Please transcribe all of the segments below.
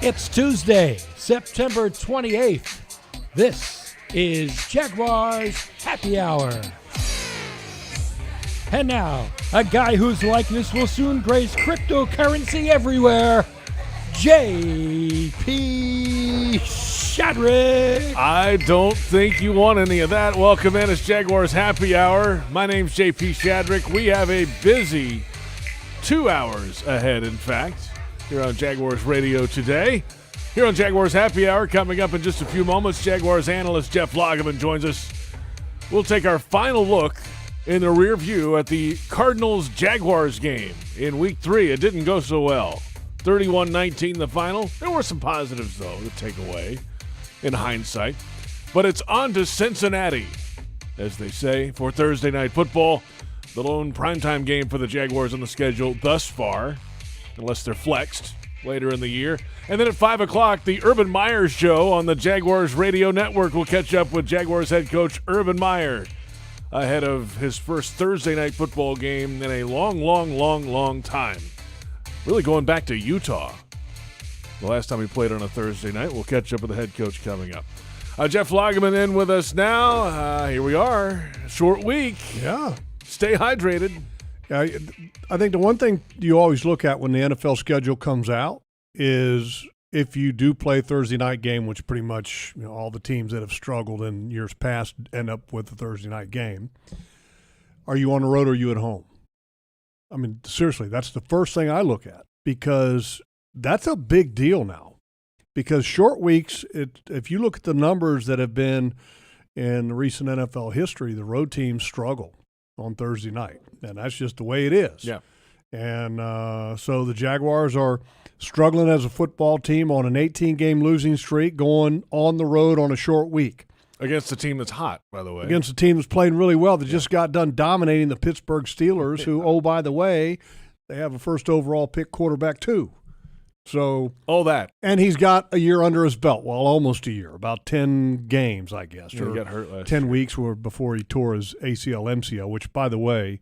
It's Tuesday, September 28th. This is Jaguars Happy Hour. And now, a guy whose likeness will soon grace cryptocurrency everywhere, J.P. Shadrick. I don't think you want any of that. Welcome in. It's Jaguars Happy Hour. My name's J.P. Shadrick. We have a busy 2 hours ahead, in fact, here on Jaguars Radio today. Here on Jaguars Happy Hour, coming up in just a few moments, Jaguars analyst Jeff Lageman joins us. We'll take our final look in the rear view at the Cardinals-Jaguars game in Week 3. It didn't go so well. 31-19 the final. There were some positives, though, to take away in hindsight. But it's on to Cincinnati, as they say, for Thursday Night Football. The lone primetime game for the Jaguars on the schedule thus far, unless they're flexed later in the year. And then at 5 o'clock, the Urban Meyer Show on the Jaguars Radio Network will catch up with Jaguars head coach Urban Meyer ahead of his first Thursday Night Football game in a long time. Really going back to Utah. The last time he played on a Thursday night. We'll catch up with the head coach coming up. Jeff Lageman in with us now. Here we are. Short week. Yeah. Stay hydrated. I think the one thing you always look at when the NFL schedule comes out is if you do play a Thursday night game, which pretty much all the teams that have struggled in years past end up with a Thursday night game, are you on the road or are you at home? I mean, seriously, that's the first thing I look at because that's a big deal now. Because short weeks, if you look at the numbers that have been in recent NFL history, the road teams struggle on Thursday night, and that's just the way it is. Yeah. And so the Jaguars are struggling as a football team on an 18-game losing streak, going on the road on a short week. Against a team that's hot, by the way. Against a team that's playing really well. They just got done dominating the Pittsburgh Steelers, who, oh, by the way, they have a first overall pick quarterback too. So all that. And he's got a year under his belt. Well, almost a year, about 10 games, I guess. He got hurt last 10 year. weeks before he tore his ACL, MCL, which, by the way,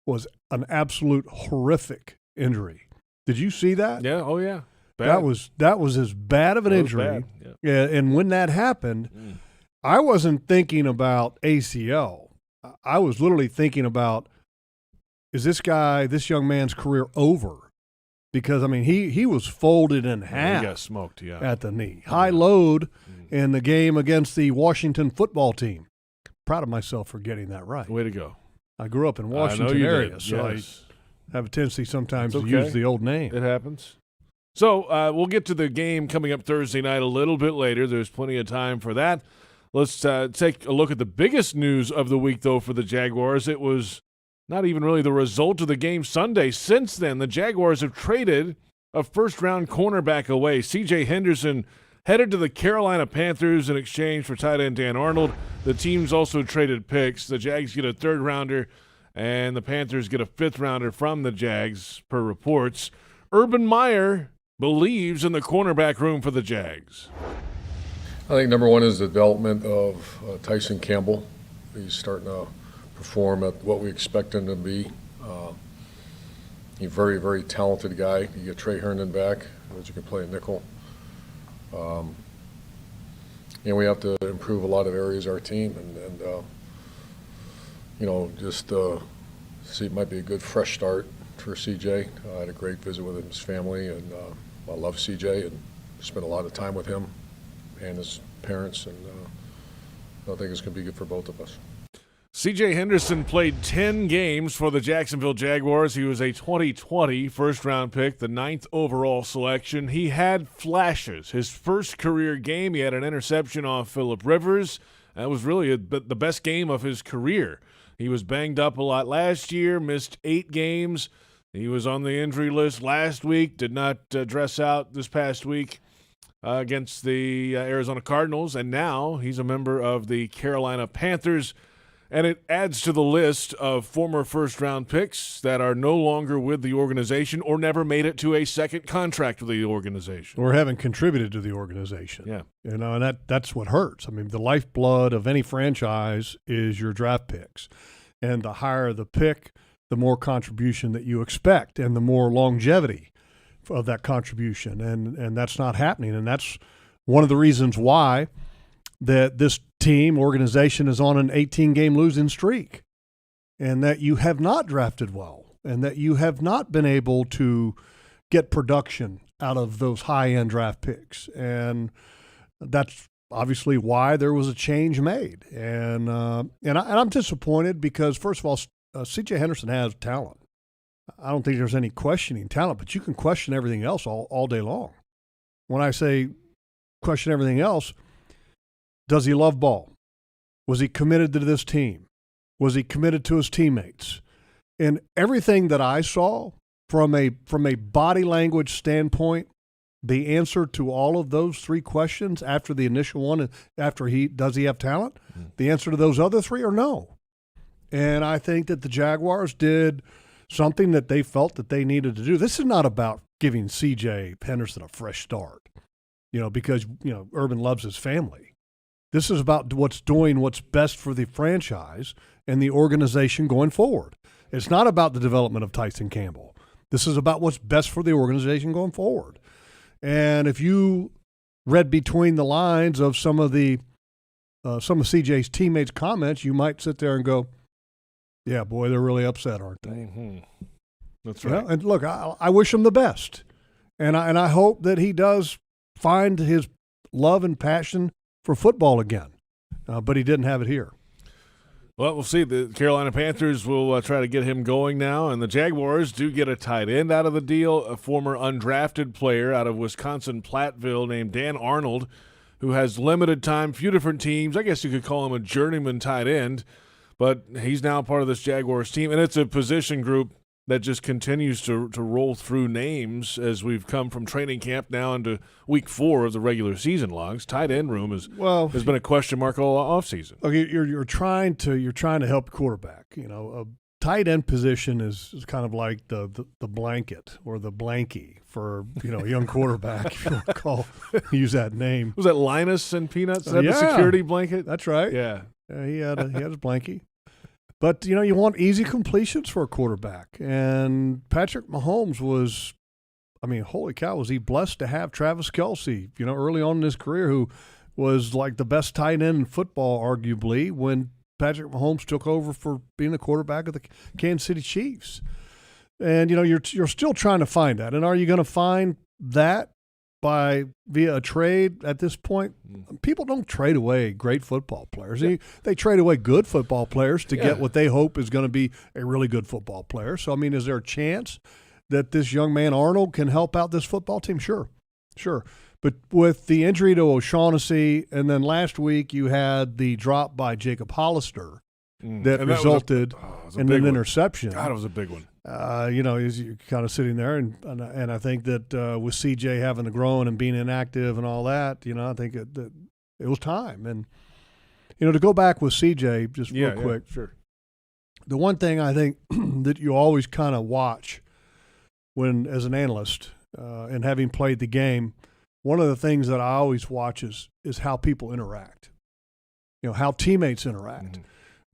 was an absolute horrific injury. Did you see that? Yeah. Oh, yeah. Bad. That was as bad of an injury. Yeah. And when that happened, I wasn't thinking about ACL. I was literally thinking about, is this young man's career over? Because, I mean, he was folded in half. He got smoked, yeah. At the knee. High load in the game against the Washington football team. Proud of myself for getting that right. Way to go. I grew up in Washington area, so yes. I have a tendency sometimes to use the old name. It happens. So we'll get to the game coming up Thursday night a little bit later. There's plenty of time for that. Let's take a look at the biggest news of the week, though, for the Jaguars. It was not even really the result of the game Sunday. Since then, the Jaguars have traded a first-round cornerback away. C.J. Henderson headed to the Carolina Panthers in exchange for tight end Dan Arnold. The teams also traded picks. The Jags get a third-rounder, and the Panthers get a fifth-rounder from the Jags, per reports. Urban Meyer believes in the cornerback room for the Jags. I think number one is the development of Tyson Campbell. He's starting to perform at what we expect him to be. He's a very, very talented guy. You get Trey Herndon back, which you can play a nickel. And we have to improve a lot of areas of our team, and just see it might be a good fresh start for CJ. I had a great visit with his family, and I love CJ and spent a lot of time with him and his parents, and I think it's going to be good for both of us. C.J. Henderson played 10 games for the Jacksonville Jaguars. He was a 2020 first-round pick, the 9th overall selection. He had flashes. His first career game, he had an interception off Phillip Rivers. That was really the best game of his career. He was banged up a lot last year, missed 8 games. He was on the injury list last week, did not dress out this past week against the Arizona Cardinals, and now he's a member of the Carolina Panthers. And it adds to the list of former first-round picks that are no longer with the organization or never made it to a second contract with the organization. Or haven't contributed to the organization. Yeah. And that's what hurts. I mean, the lifeblood of any franchise is your draft picks. And the higher the pick, the more contribution that you expect and the more longevity of that contribution, and that's not happening. And that's one of the reasons why that this organization is on an 18-game losing streak, and that you have not drafted well, and that you have not been able to get production out of those high-end draft picks. And that's obviously why there was a change made. And I'm disappointed because, first of all, C.J. Henderson has talent. I don't think there's any questioning talent, but you can question everything else all day long. When I say question everything else, does he love ball? Was he committed to this team? Was he committed to his teammates? And everything that I saw from a body language standpoint, the answer to all of those three questions after the initial one, does he have talent? The answer to those other three are no. And I think that the Jaguars did something that they felt that they needed to do. This is not about giving C.J. Henderson a fresh start, because, Urban loves his family. This is about what's best for the franchise and the organization going forward. It's not about the development of Tyson Campbell. This is about what's best for the organization going forward. And if you read between the lines of some of CJ's teammates' comments, you might sit there and go, yeah, boy, they're really upset, aren't they? Mm-hmm. That's right. And look, I wish him the best. And I hope that he does find his love and passion for football again. But he didn't have it here. Well, we'll see. The Carolina Panthers will try to get him going now, and the Jaguars do get a tight end out of the deal, a former undrafted player out of Wisconsin Platteville named Dan Arnold, who has limited time, few different teams. I guess you could call him a journeyman tight end, but he's now part of this Jaguars team, and it's a position group that just continues to roll through names as we've come from training camp now into week 4 of the regular season logs. Tight end room has been a question mark all offseason. Okay, you're trying to help quarterback. A tight end position is kind of like the blanket or the blankie for a young quarterback. If you want to use that name. Was that Linus and Peanuts? Is that the security blanket? That's right. Yeah. He had his blankie. But, you want easy completions for a quarterback. And Patrick Mahomes was, holy cow, was he blessed to have Travis Kelce, early on in his career, who was like the best tight end in football, arguably, when Patrick Mahomes took over for being the quarterback of the Kansas City Chiefs. And, you're still trying to find that. And are you going to find that via a trade at this point? People don't trade away great football players. They trade away good football players to get what they hope is going to be a really good football player. So, is there a chance that this young man Arnold can help out this football team? Sure. But with the injury to O'Shaughnessy, and then last week you had the drop by Jacob Hollister that resulted in an interception. God, it was a big one. You're kind of sitting there, and I think that with CJ having the groin and being inactive and all that, I think that it was time. And to go back with CJ just real quick, sure. The one thing I think that you always kind of watch when, as an analyst, and having played the game, one of the things that I always watch is how people interact. How teammates interact. Mm-hmm.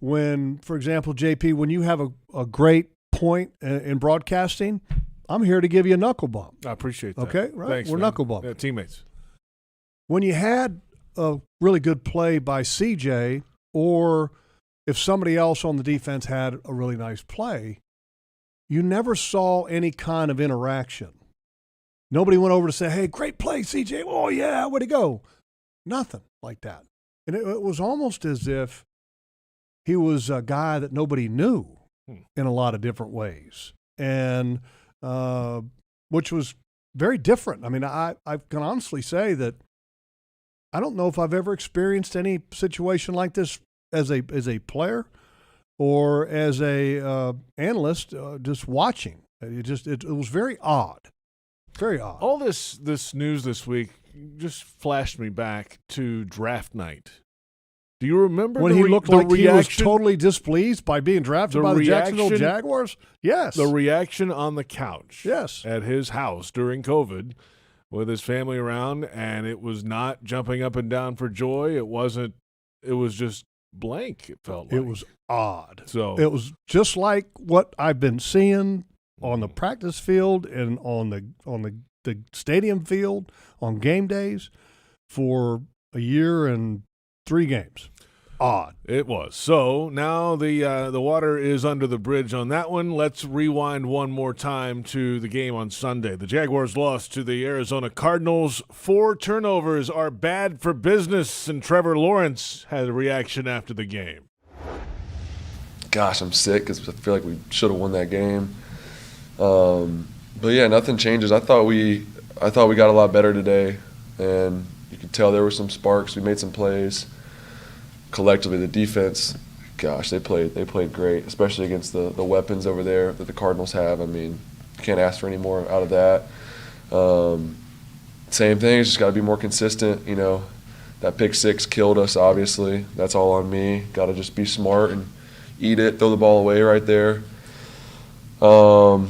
When, for example, JP, when you have a great point in broadcasting, I'm here to give you a knuckle bump. I appreciate that. Okay, right? Thanks, We're man. knuckle bumping. Yeah, teammates. When you had a really good play by CJ, or if somebody else on the defense had a really nice play, you never saw any kind of interaction. Nobody went over to say, hey, great play, CJ. Oh, yeah, where'd he go? Nothing like that. And it was almost as if he was a guy that nobody knew in a lot of different ways, and which was very different. I can honestly say that I don't know if I've ever experienced any situation like this as a player or as a analyst just watching. It was very odd. Very odd. All this news this week just flashed me back to draft night. Do you remember when he looked like he was totally displeased by being drafted by the Jacksonville Jaguars? Yes. The reaction on the couch. Yes. At his house during COVID with his family around, and it was not jumping up and down for joy. It wasn't. It was just blank, it felt like. It was odd. So it was just like what I've been seeing on the practice field and on the stadium field on game days for a year and 3 games. Odd. It was. So now the water is under the bridge on that one. Let's rewind one more time to the game on Sunday. The Jaguars lost to the Arizona Cardinals. 4 turnovers are bad for business, and Trevor Lawrence had a reaction after the game. Gosh, I'm sick because I feel like we should have won that game. But yeah, nothing changes. I thought we got a lot better today, and you could tell there were some sparks. We made some plays. Collectively, the defense, gosh, they played great, especially against the weapons over there that the Cardinals have. I mean, you can't ask for any more out of that. Same thing, it's just got to be more consistent. You know, that pick 6 killed us, obviously. That's all on me. Got to just be smart and eat it, throw the ball away right there. I'm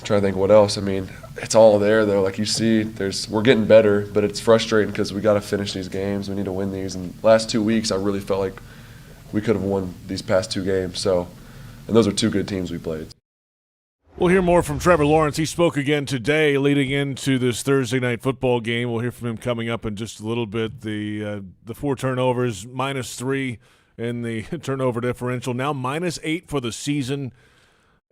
trying to think what else. I mean, it's all there, though. Like you see, we're getting better, but it's frustrating because we got to finish these games. We need to win these. And last 2 weeks, I really felt like we could have won these past 2 games. So, and those are 2 good teams we played. We'll hear more from Trevor Lawrence. He spoke again today leading into this Thursday night football game. We'll hear from him coming up in just a little bit. The 4 turnovers, -3 in the turnover differential, now -8 for the season.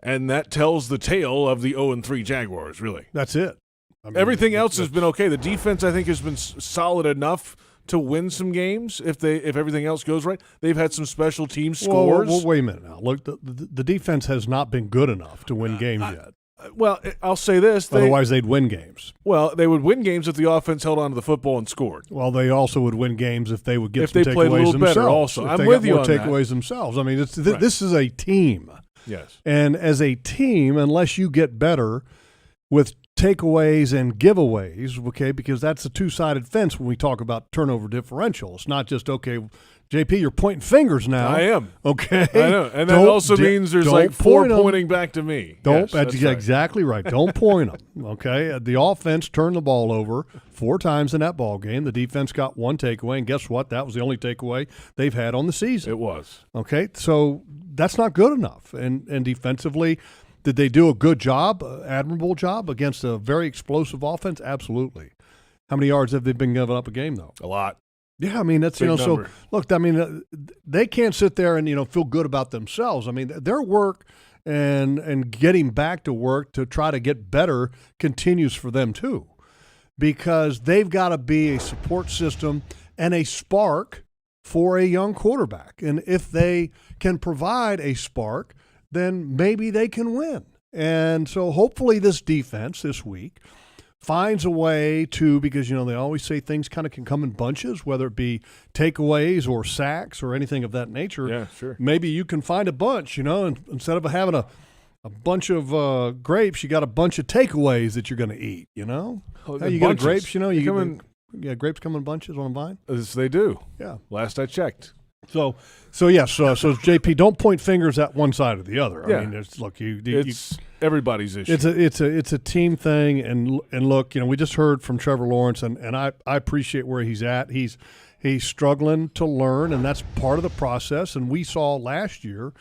And that tells the tale of the 0-3 Jaguars, really. That's it. I mean, everything else has been okay. The defense, I think, has been solid enough to win some games if everything else goes right. They've had some special team scores. Well, wait a minute now. Look, the defense has not been good enough to win games yet. Well, I'll say this. Otherwise, they'd win games. Well, they would win games if the offense held on to the football and scored. Well, they also would win games if they would get some they played a takeaways little themselves. better also. If I'm they with got you more on takeaways that. themselves. I mean, Right. this is a team. Yes. And as a team, unless you get better with takeaways and giveaways, okay, because that's a two-sided fence when we talk about turnover differential. It's not just, okay, JP, you're pointing fingers now. I am. Okay. I know. And that also means there's like 4 pointing back to me. Don't. Yes, that's right. Exactly right. Don't point them. Okay. The offense turned the ball over 4 times in that ball game. The defense got 1 takeaway, and guess what? That was the only takeaway they've had on the season. It was. Okay. So that's not good enough. And defensively, did they do a good job, admirable job against a very explosive offense? Absolutely. How many yards have they been giving up a game, though? A lot. Yeah, I mean, that's, Big number. so look, I mean, they can't sit there and, feel good about themselves. I mean, their work and getting back to work to try to get better continues for them too, because they've got to be a support system and a spark for a young quarterback. And if they can provide a spark, then maybe they can win. And so hopefully this defense this week finds a way to, because, they always say things kind of can come in bunches, whether it be takeaways or sacks or anything of that nature. Yeah, sure. Maybe you can find a bunch, and instead of having a bunch of grapes, you got a bunch of takeaways that you're going to eat, Oh, How you get grapes, grapes come in bunches on a vine? Yes, they do. Yeah. Last I checked. So JP, don't point fingers at one side or the other. Yeah. I mean, It's everybody's issue. It's a team thing, and look, we just heard from Trevor Lawrence, and I appreciate where he's at. He's struggling to learn, and that's part of the process. And we saw last year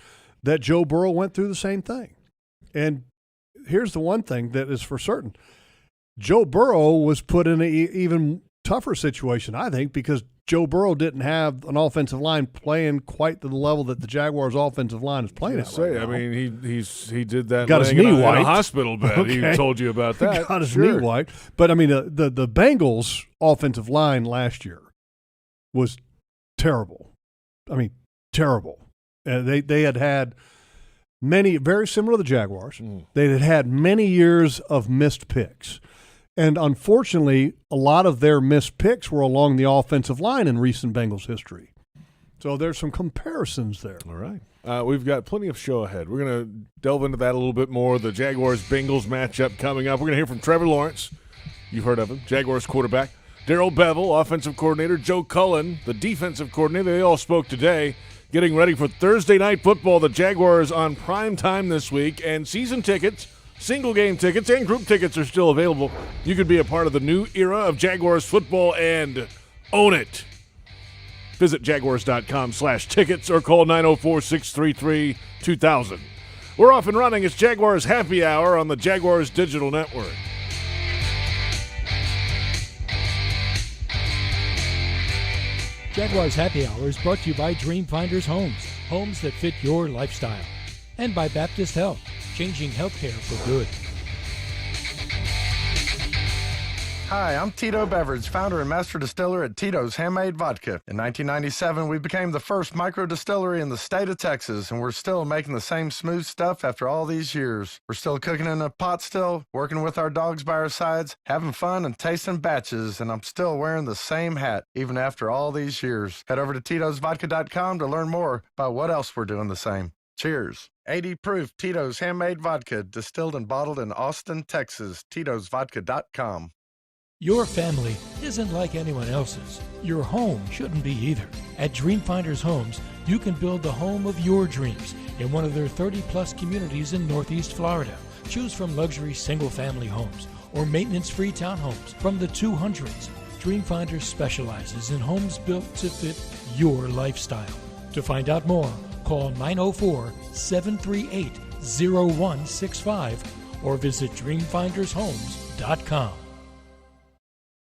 that Joe Burrow went through the same thing. And here's the one thing that is for certain: Joe Burrow was put in an even tougher situation, I think, because Joe Burrow didn't have an offensive line playing quite to the level that the Jaguars' offensive line is playing at right now. I mean, he did that. Got his knee in wiped. a hospital bed. Okay. He told you about that. Got his knee wiped. But I mean, the Bengals' offensive line last year was terrible. I mean, terrible. They had many, very similar to the Jaguars. They had many years of missed picks. And unfortunately, a lot of their missed picks were along the offensive line in recent Bengals history. So there's some comparisons there. All right. We've got plenty of show ahead. We're going to delve into that a little bit more. The Jaguars-Bengals matchup coming up. We're going to hear from Trevor Lawrence. You've heard of him. Jaguars quarterback. Darrell Bevel, offensive coordinator. Joe Cullen, the defensive coordinator. They all spoke today, getting ready for Thursday night football. The Jaguars on prime time this week. And season tickets, single-game tickets, and group tickets are still available. You could be a part of the new era of Jaguars football and own it. Visit jaguars.com/tickets or call 904-633-2000. We're off and running. It's Jaguars Happy Hour on the Jaguars Digital Network. Jaguars Happy Hour is brought to you by Dreamfinders Homes, homes that fit your lifestyle. And by Baptist Health, changing healthcare for good. Hi, I'm Tito Beverage, founder and master distiller at Titos Handmade Vodka. In 1997, we became the first micro distillery in the state of Texas, and we're still making the same smooth stuff after all these years. We're still cooking in a pot still, working with our dogs by our sides, having fun and tasting batches, and I'm still wearing the same hat, even after all these years. Head over to TitosVodka.com to learn more about what else we're doing the same. Cheers. 80 proof Tito's Handmade Vodka, distilled and bottled in Austin, Texas. TitosVodka.com. Your family isn't like anyone else's. Your home shouldn't be either. At Dreamfinders Homes, you can build the home of your dreams in one of their 30-plus communities in Northeast Florida. Choose from luxury single-family homes or maintenance-free townhomes from the 200s. Dreamfinders specializes in homes built to fit your lifestyle. To find out more, call 904-738-0165 or visit dreamfindershomes.com.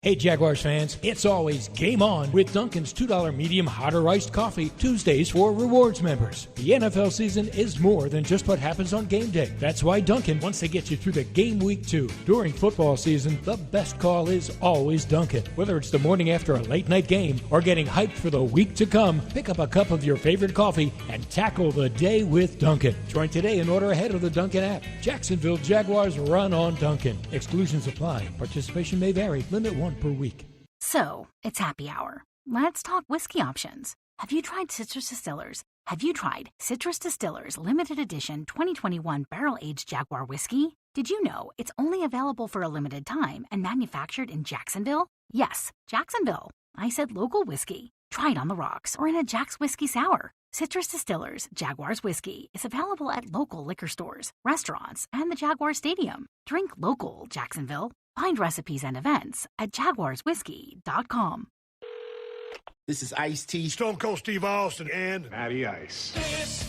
Hey Jaguars fans, it's always game on with Dunkin's $2 medium hot or iced coffee Tuesdays for rewards members. The NFL season is more than just what happens on game day. That's why Dunkin' wants to get you through the game week too. During football season, the best call is always Dunkin'. Whether it's the morning after a late night game or getting hyped for the week to come, pick up a cup of your favorite coffee and tackle the day with Dunkin'. Join today and order ahead of the Dunkin' app. Jacksonville Jaguars run on Dunkin'. Exclusions apply. Participation may vary. Limit 1 per week. So, it's happy hour. Let's talk whiskey options. Have you tried Citrus Distillers? Have you tried Citrus Distillers Limited Edition 2021 Barrel-Aged Jaguar Whiskey? Did you know it's only available for a limited time and manufactured in Jacksonville? Yes, Jacksonville. I said local whiskey. Try it on the rocks or in a Jack's Whiskey Sour. Citrus Distillers Jaguars Whiskey is available at local liquor stores, restaurants, and the Jaguar Stadium. Drink local, Jacksonville. Find recipes and events at jaguarswhiskey.com. This is Ice-T, Stone Cold Steve Austin, and Matty Ice. This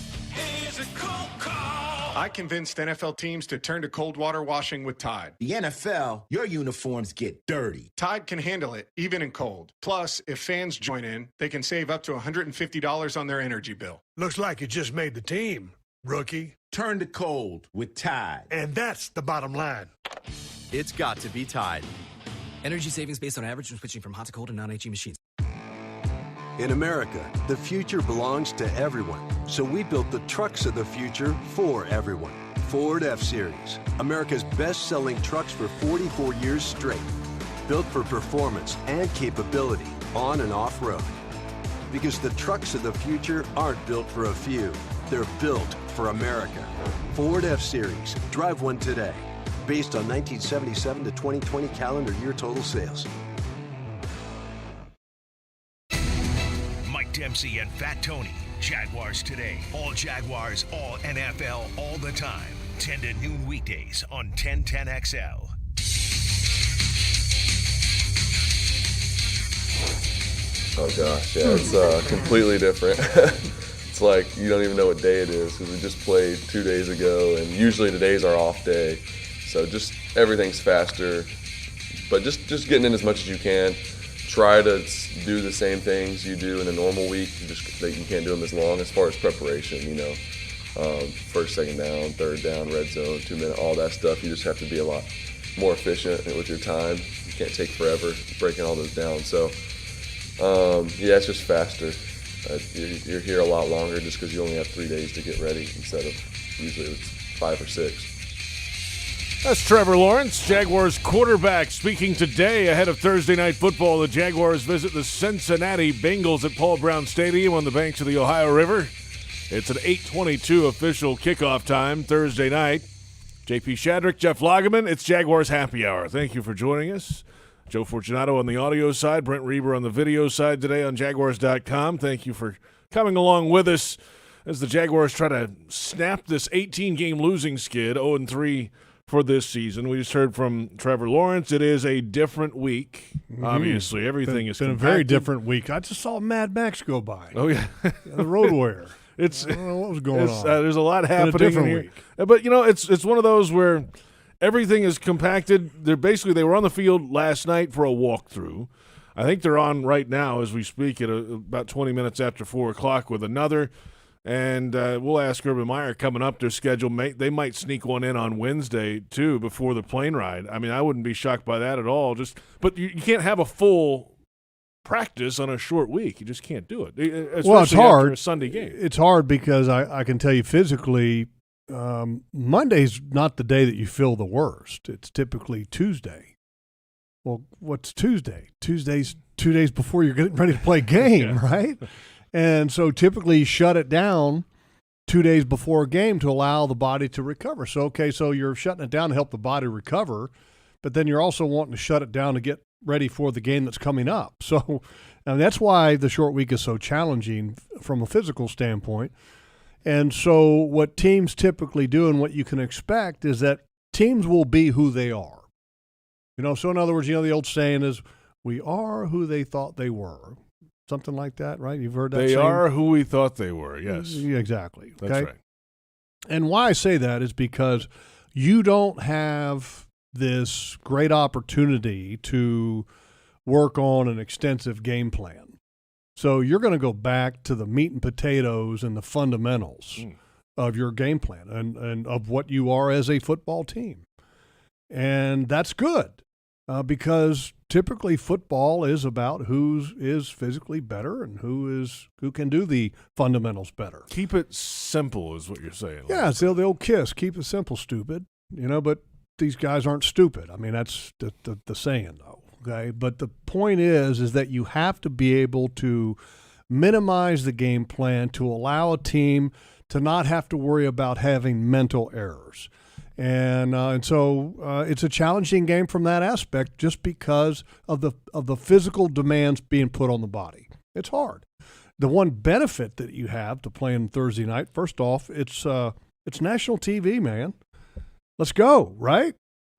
is a cold call. I convinced NFL teams to turn to cold water washing with Tide. The NFL, your uniforms get dirty. Tide can handle it, even in cold. Plus, if fans join in, they can save up to $150 on their energy bill. Looks like you just made the team, rookie. Turn to cold with Tide. And that's the bottom line. It's got to be Tide. Energy savings based on average when switching from hot to cold and non-HE machines. In America, the future belongs to everyone. So we built the trucks of the future for everyone. Ford F-Series, America's best-selling trucks for 44 years straight. Built for performance and capability on and off-road. Because the trucks of the future aren't built for a few. They're built for America. Ford F-Series. Drive one today. Based on 1977 to 2020 calendar year total sales. Mike Dempsey and Fat Tony. Jaguars Today. All Jaguars, all NFL, all the time. 10 to noon weekdays on 1010XL. Oh gosh, yeah, it's completely different. It's like you don't even know what day it is because we just played 2 days ago, and usually today's our off day. So just everything's faster, but just getting in as much as you can. Try to do the same things you do in a normal week, just that you can't do them as long as far as preparation, you know. First, second down, third down, red zone, 2 minute, all that stuff. You just have to be a lot more efficient with your time. You can't take forever breaking all those down. So, yeah, it's just faster. You're here a lot longer just because you only have 3 days to get ready instead of usually it's 5 or 6. That's Trevor Lawrence, Jaguars quarterback, speaking today ahead of Thursday Night Football. The Jaguars visit the Cincinnati Bengals at Paul Brown Stadium on the banks of the Ohio River. It's an 8:22 official kickoff time Thursday night. JP Shadrick, Jeff Lageman, it's Jaguars Happy Hour. Thank you for joining us. Joe Fortunato on the audio side, Brent Reber on the video side today on Jaguars.com. Thank you for coming along with us as the Jaguars try to snap this 18-game losing skid, 0-3 for this season. We just heard from Trevor Lawrence. It is a different week. Obviously, everything is been a very different week. I just saw Mad Max go by. Oh, yeah. The Road Warrior. It's I don't know what was going on. There's a lot happening different here. week. But it's one of those where everything is compacted. They were on the field last night for a walkthrough. I think they're on right now as we speak at about 20 minutes after 4 o'clock with another. And we'll ask Urban Meyer coming up their schedule. They might sneak one in on Wednesday, too, before the plane ride. I mean, I wouldn't be shocked by that at all. But you can't have a full practice on a short week. You just can't do it. Well, it's hard. After a Sunday game. It's hard because I can tell you physically, Monday's not the day that you feel the worst. It's typically Tuesday. Well, what's Tuesday? Tuesday's 2 days before you're getting ready to play a game, right? And so typically you shut it down 2 days before a game to allow the body to recover. So you're shutting it down to help the body recover, but then you're also wanting to shut it down to get ready for the game that's coming up. So that's why the short week is so challenging from a physical standpoint. And so what teams typically do and what you can expect is that teams will be who they are. So in other words, the old saying is, we are who they thought they were. Something like that, right? You've heard that They saying? are who we thought they were, yes. Yeah, exactly. Okay? That's right. And why I say that is because you don't have this great opportunity to work on an extensive game plan. So you're going to go back to the meat and potatoes and the fundamentals of your game plan and of what you are as a football team. And that's good. Because typically football is about who is physically better and who can do the fundamentals better. Keep it simple is what you're saying. Yeah, it's the old kiss. Keep it simple, stupid. But these guys aren't stupid. I mean, that's the saying, though. Okay, but the point is that you have to be able to minimize the game plan to allow a team to not have to worry about having mental errors. And so it's a challenging game from that aspect just because of the physical demands being put on the body. It's hard. The one benefit that you have to playing Thursday night, first off, it's national TV, man. Let's go, right?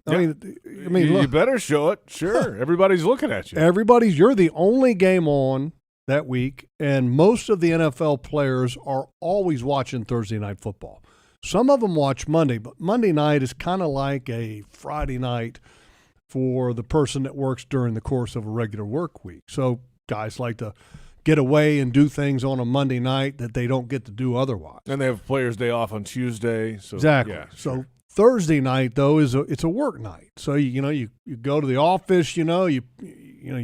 Yeah. I mean, you look, better show it. Sure, everybody's looking at you. You're the only game on that week, and most of the NFL players are always watching Thursday night football. Some of them watch Monday, but Monday night is kind of like a Friday night for the person that works during the course of a regular work week. So guys like to get away and do things on a Monday night that they don't get to do otherwise. And they have Players' Day off on Tuesday. So, exactly. Yeah, so sure. Thursday night, though, it's a work night. So you go to the office, you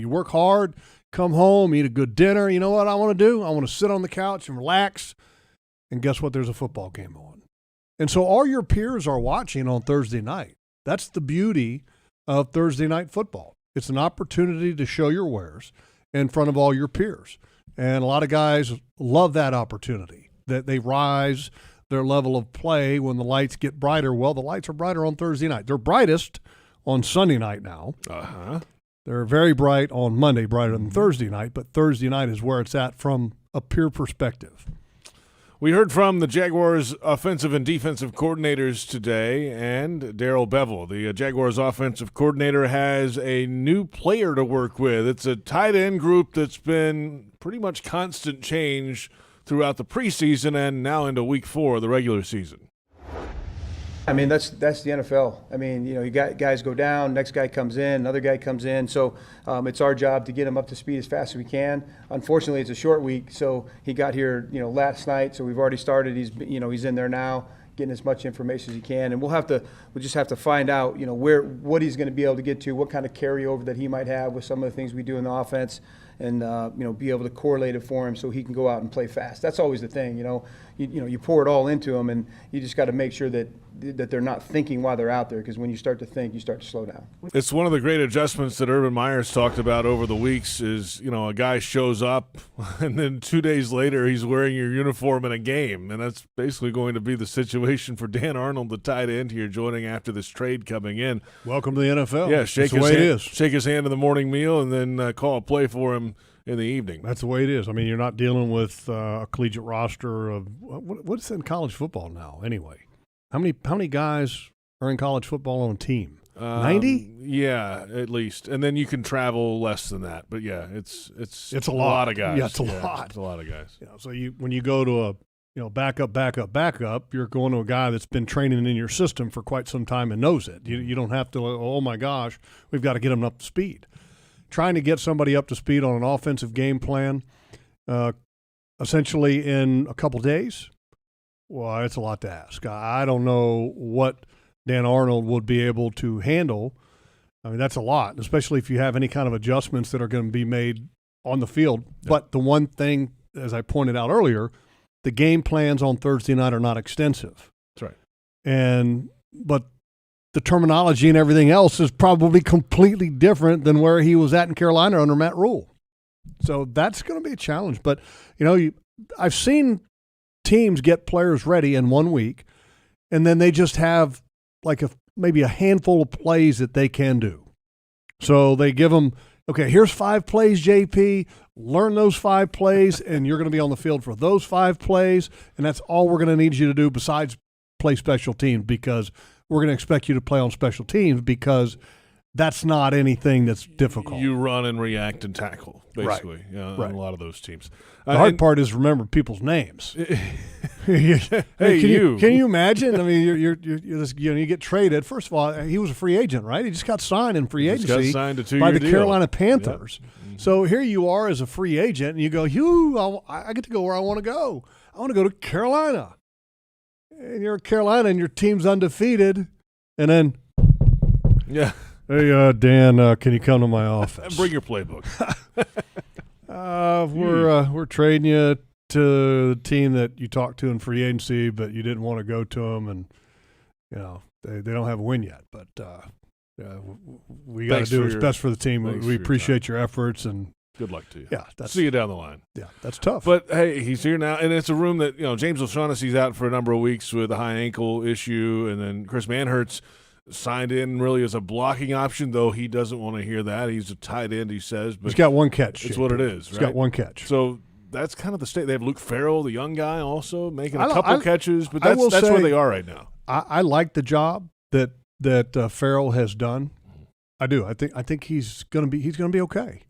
work hard, come home, eat a good dinner. You know what I want to do? I want to sit on the couch and relax. And guess what? There's a football game on. And so all your peers are watching on Thursday night. That's the beauty of Thursday night football. It's an opportunity to show your wares in front of all your peers. And a lot of guys love that opportunity, that they rise their level of play when the lights get brighter. Well, the lights are brighter on Thursday night. They're brightest on Sunday night now. Uh-huh. They're very bright on Monday, brighter than Thursday night, but Thursday night is where it's at from a peer perspective. We heard from the Jaguars offensive and defensive coordinators today, and Darrell Bevell, the Jaguars offensive coordinator, has a new player to work with. It's a tight end group that's been pretty much constant change throughout the preseason and now into week 4 of the regular season. I mean, that's the NFL. I mean, you got guys go down, next guy comes in, another guy comes in. So it's our job to get him up to speed as fast as we can. Unfortunately, it's a short week, so he got here, last night. So we've already started. He's in there now, getting as much information as he can, and we'll just have to find out, what he's going to be able to get to, what kind of carryover that he might have with some of the things we do in the offense, and be able to correlate it for him so he can go out and play fast. That's always the thing, you pour it all into him, and you just got to make sure that they're not thinking while they're out there, because when you start to think, you start to slow down. It's one of the great adjustments that Urban Meyer's talked about over the weeks is, a guy shows up and then 2 days later he's wearing your uniform in a game, and that's basically going to be the situation for Dan Arnold, the tight end here, joining after this trade coming in. Welcome to the NFL. Yeah, shake his hand in the morning meal and then call a play for him in the evening. That's the way it is. I mean, you're not dealing with a collegiate roster of what's in college football now anyway. How many guys are in college football on a team? 90? Yeah, at least. And then you can travel less than that. But yeah, it's a lot of guys. Yeah, it's a lot. It's a lot of guys. So when you go to backup, you're going to a guy that's been training in your system for quite some time and knows it. You don't have to, oh my gosh, we've got to get him up to speed. Trying to get somebody up to speed on an offensive game plan essentially in a couple days, well, it's a lot to ask. I don't know what Dan Arnold would be able to handle. I mean, that's a lot, especially if you have any kind of adjustments that are going to be made on the field. Yeah. But the one thing, as I pointed out earlier, the game plans on Thursday night are not extensive. That's right. But the terminology and everything else is probably completely different than where he was at in Carolina under Matt Rule. So that's going to be a challenge. But, I've seen teams get players ready in 1 week, and then they just have maybe a handful of plays that they can do. So they give them, okay, here's 5 plays, JP. Learn those 5 plays, and you're going to be on the field for those 5 plays, and that's all we're going to need you to do besides play special teams, because we're going to expect you to play on special teams because that's not anything that's difficult. You run and react and tackle, basically, right. On a lot of those teams. The hard part is remember people's names. Hey, can you imagine? I mean, you get traded. First of all, he was a free agent, right? He just got signed in free agency by the deal. Carolina Panthers. Yep. Mm-hmm. So here you are as a free agent, and you go, I get to go where I want to go. I want to go to Carolina. And you're Carolina, and your team's undefeated, and then hey, Dan, can you come to my office? Bring your playbook. We're trading you to the team that you talked to in free agency, but you didn't want to go to them, and they don't have a win yet. But we got to do what's best for the team. We appreciate your efforts, and good luck to you. Yeah, see you down the line. Yeah, that's tough. But hey, he's here now, and it's a room that James O'Shaughnessy's out for a number of weeks with a high ankle issue, and then Chris Manhertz signed in really as a blocking option, though he doesn't want to hear that. He's a tight end, he says. But he's got one catch. It's what it is, right? He's got one catch. So that's kind of the state. They have Luke Farrell, the young guy, also making a couple catches, but that's where they are right now. I like the job that Farrell has done. I do. I think he's going to be okay.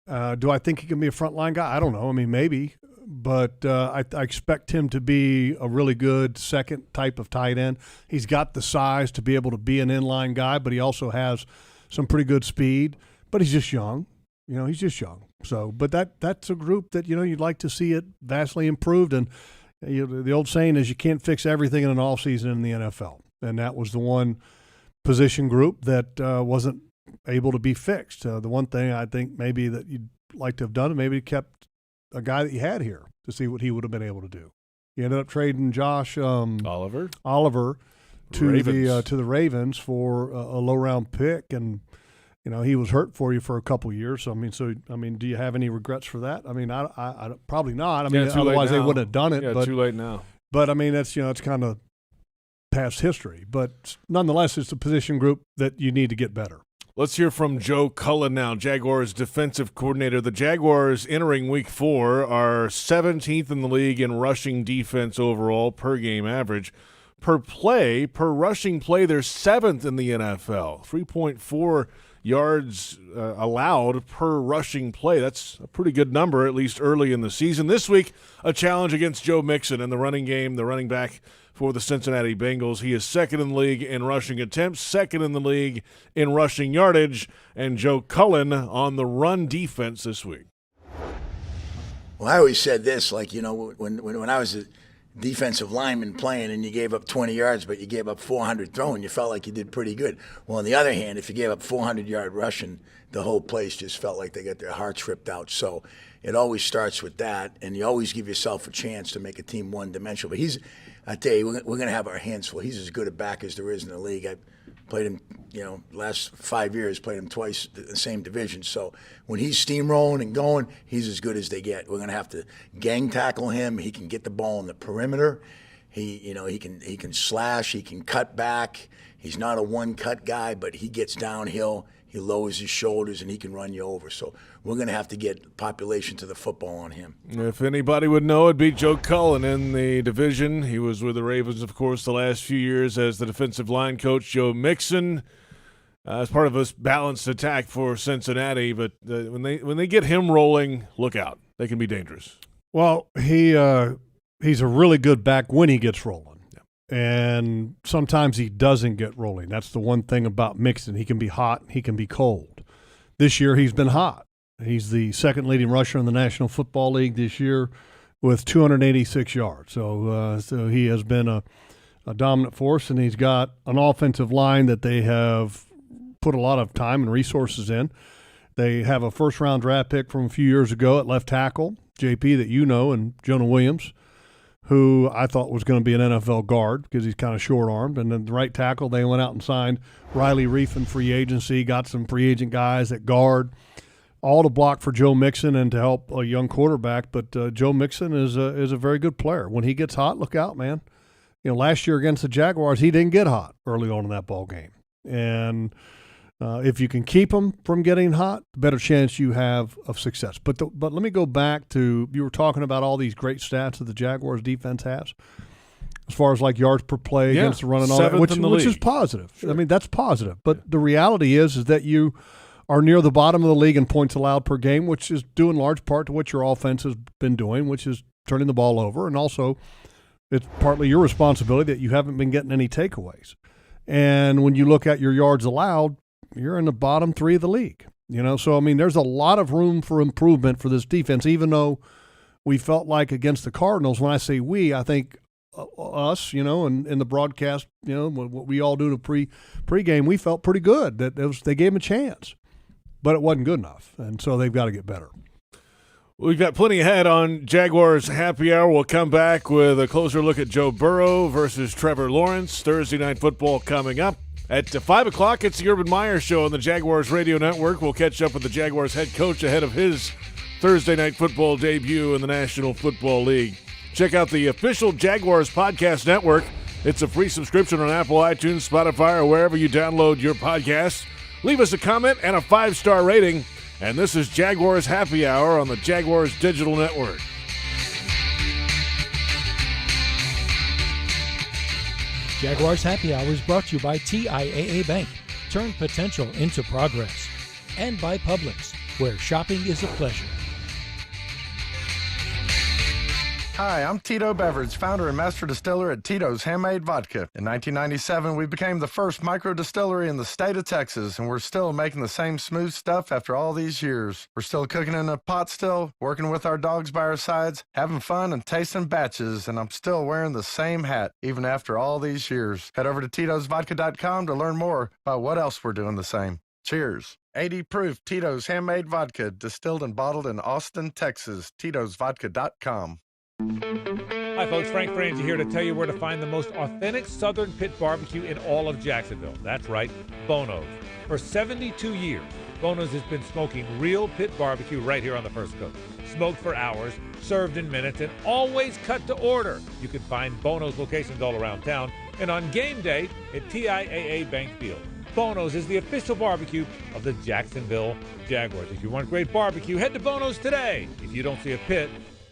Do I think he can be a frontline guy? I don't know. I mean, maybe. But I expect him to be a really good second type of tight end. He's got the size to be able to be an inline guy, but he also has some pretty good speed. But he's just young. He's just young. So, but that's a group that, you'd like to see it vastly improved. And the old saying is you can't fix everything in an offseason in the NFL. And that was the one position group that wasn't able to be fixed. The one thing I think maybe that you'd like to have done, maybe kept a guy that you had here to see what he would have been able to do. You ended up trading Josh Oliver to the Ravens for a low round pick, and he was hurt for you for a couple years. So do you have any regrets for that? I mean, I probably not. I mean, otherwise they wouldn't have done it. Yeah, but too late now. But I mean, that's it's kind of past history. But nonetheless, it's a position group that you need to get better. Let's hear from Joe Cullen now, Jaguars defensive coordinator. The Jaguars entering Week 4 are 17th in the league in rushing defense overall per game average. Per rushing play, they're 7th in the NFL. 3.4 yards allowed per rushing play. That's a pretty good number, at least early in the season. This week, a challenge against Joe Mixon in the running game, the running back for the Cincinnati Bengals. He is second in the league in rushing attempts, second in the league in rushing yardage, and Joe Cullen on the run defense this week. Well, I always said this, when I was a defensive lineman playing and you gave up 20 yards, but you gave up 400 throwing, you felt like you did pretty good. Well, on the other hand, if you gave up 400-yard rushing, the whole place just felt like they got their hearts ripped out. So it always starts with that, and you always give yourself a chance to make a team one-dimensional. But I tell you, we're going to have our hands full. He's as good a back as there is in the league. I played him, last 5 years, played him twice in the same division. So when he's steamrolling and going, he's as good as they get. We're going to have to gang tackle him. He can get the ball on the perimeter. He can slash. He can cut back. He's not a one-cut guy, but he gets downhill. He lowers his shoulders, and he can run you over. So we're going to have to get population to the football on him. If anybody would know, it'd be Joe Cullen in the division. He was with the Ravens, of course, the last few years as the defensive line coach. Joe Mixon as part of a balanced attack for Cincinnati. But when they get him rolling, look out. They can be dangerous. Well, he he's a really good back when he gets rolling. And sometimes he doesn't get rolling. That's the one thing about Mixon. He can be hot, he can be cold. This year he's been hot. He's the second leading rusher in the National Football League this year with 286 yards. So he has been a dominant force, and he's got an offensive line that they have put a lot of time and resources in. They have a first-round draft pick from a few years ago at left tackle, JP, that you know, and Jonah Williams, who I thought was going to be an NFL guard because he's kind of short-armed. And then the right tackle, they went out and signed Riley Reif in free agency, got some free agent guys at guard, all to block for Joe Mixon and to help a young quarterback. But Joe Mixon is a very good player. When he gets hot, look out, man. You know, last year against the Jaguars, he didn't get hot early on in that ball game. And if you can keep him from getting hot, the better chance you have of success. But let me go back to, you were talking about all these great stats that the Jaguars defense has as far as like yards per play against the run and all that, which is positive. Sure. I mean, that's positive. But the reality is that you are near the bottom of the league in points allowed per game, which is due in large part to what your offense has been doing, which is turning the ball over. And also it's partly your responsibility that you haven't been getting any takeaways. And when you look at your yards allowed, you're in the bottom 3 of the league, you know? So, I mean, there's a lot of room for improvement for this defense, even though we felt like against the Cardinals, when I say we, I think us, you know, and in the broadcast, you know, what we all do to pregame, we felt pretty good that they gave them a chance, but it wasn't good enough. And so they've got to get better. We've got plenty ahead on Jaguars Happy Hour. We'll come back with a closer look at Joe Burrow versus Trevor Lawrence. Thursday Night Football coming up. At 5 o'clock, it's the Urban Meyer Show on the Jaguars Radio Network. We'll catch up with the Jaguars head coach ahead of his Thursday Night Football debut in the National Football League. Check out the official Jaguars Podcast Network. It's a free subscription on Apple, iTunes, Spotify, or wherever you download your podcasts. Leave us a comment and a 5-star rating. And this is Jaguars Happy Hour on the Jaguars Digital Network. Jaguars Happy Hour is brought to you by TIAA Bank. Turn potential into progress. And by Publix, where shopping is a pleasure. Hi, I'm Tito Beveridge, founder and master distiller at Titos Handmade Vodka. In 1997, we became the first micro distillery in the state of Texas, and we're still making the same smooth stuff after all these years. We're still cooking in a pot still, working with our dogs by our sides, having fun and tasting batches, and I'm still wearing the same hat even after all these years. Head over to TitosVodka.com to learn more about what else we're doing the same. Cheers. 80 proof Tito's Handmade Vodka, distilled and bottled in Austin, Texas. TitosVodka.com. Hi folks, Frank Frangie here to tell you where to find the most authentic Southern Pit barbecue in all of Jacksonville. That's right, Bono's. For 72 years, Bono's has been smoking real pit barbecue right here on the First Coast. Smoked for hours, served in minutes, and always cut to order. You can find Bono's locations all around town and on game day at TIAA Bank Field. Bono's is the official barbecue of the Jacksonville Jaguars. If you want great barbecue, head to Bono's today. If you don't see a pit,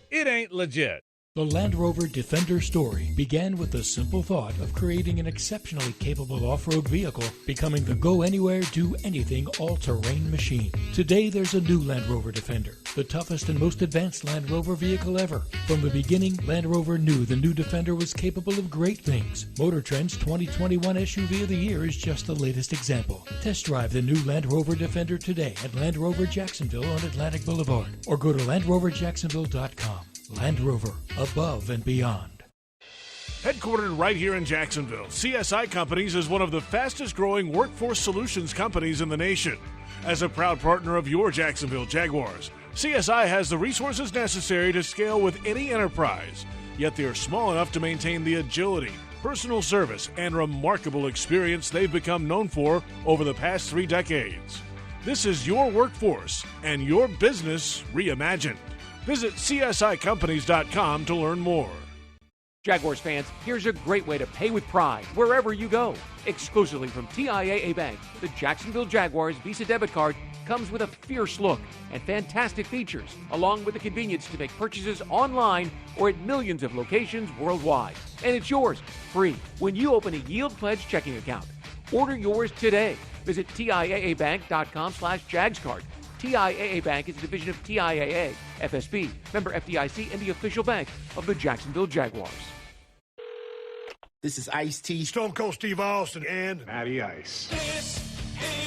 it ain't legit. The Land Rover Defender story began with the simple thought of creating an exceptionally capable off-road vehicle, becoming the go-anywhere, do-anything all-terrain machine. Today, there's a new Land Rover Defender, the toughest and most advanced Land Rover vehicle ever. From the beginning, Land Rover knew the new Defender was capable of great things. Motor Trend's 2021 SUV of the Year is just the latest example. Test drive the new Land Rover Defender today at Land Rover Jacksonville on Atlantic Boulevard, or go to LandRoverJacksonville.com. Land Rover, above and beyond. Headquartered right here in Jacksonville, CSI Companies is one of the fastest growing workforce solutions companies in the nation. As a proud partner of your Jacksonville Jaguars, CSI has the resources necessary to scale with any enterprise, yet they are small enough to maintain the agility, personal service, and remarkable experience they've become known for over the past 3 decades. This is your workforce and your business reimagined. Visit CSICompanies.com to learn more. Jaguars fans, here's a great way to pay with pride wherever you go. Exclusively from TIAA Bank, the Jacksonville Jaguars Visa debit card comes with a fierce look and fantastic features, along with the convenience to make purchases online or at millions of locations worldwide. And it's yours, free, when you open a Yield Pledge checking account. Order yours today. Visit TIAABank.com/JagsCard. TIAA Bank is a division of TIAA, FSB, member FDIC, and the official bank of the Jacksonville Jaguars. This is Ice-T, Stone Cold Steve Austin, and Matty Ice. This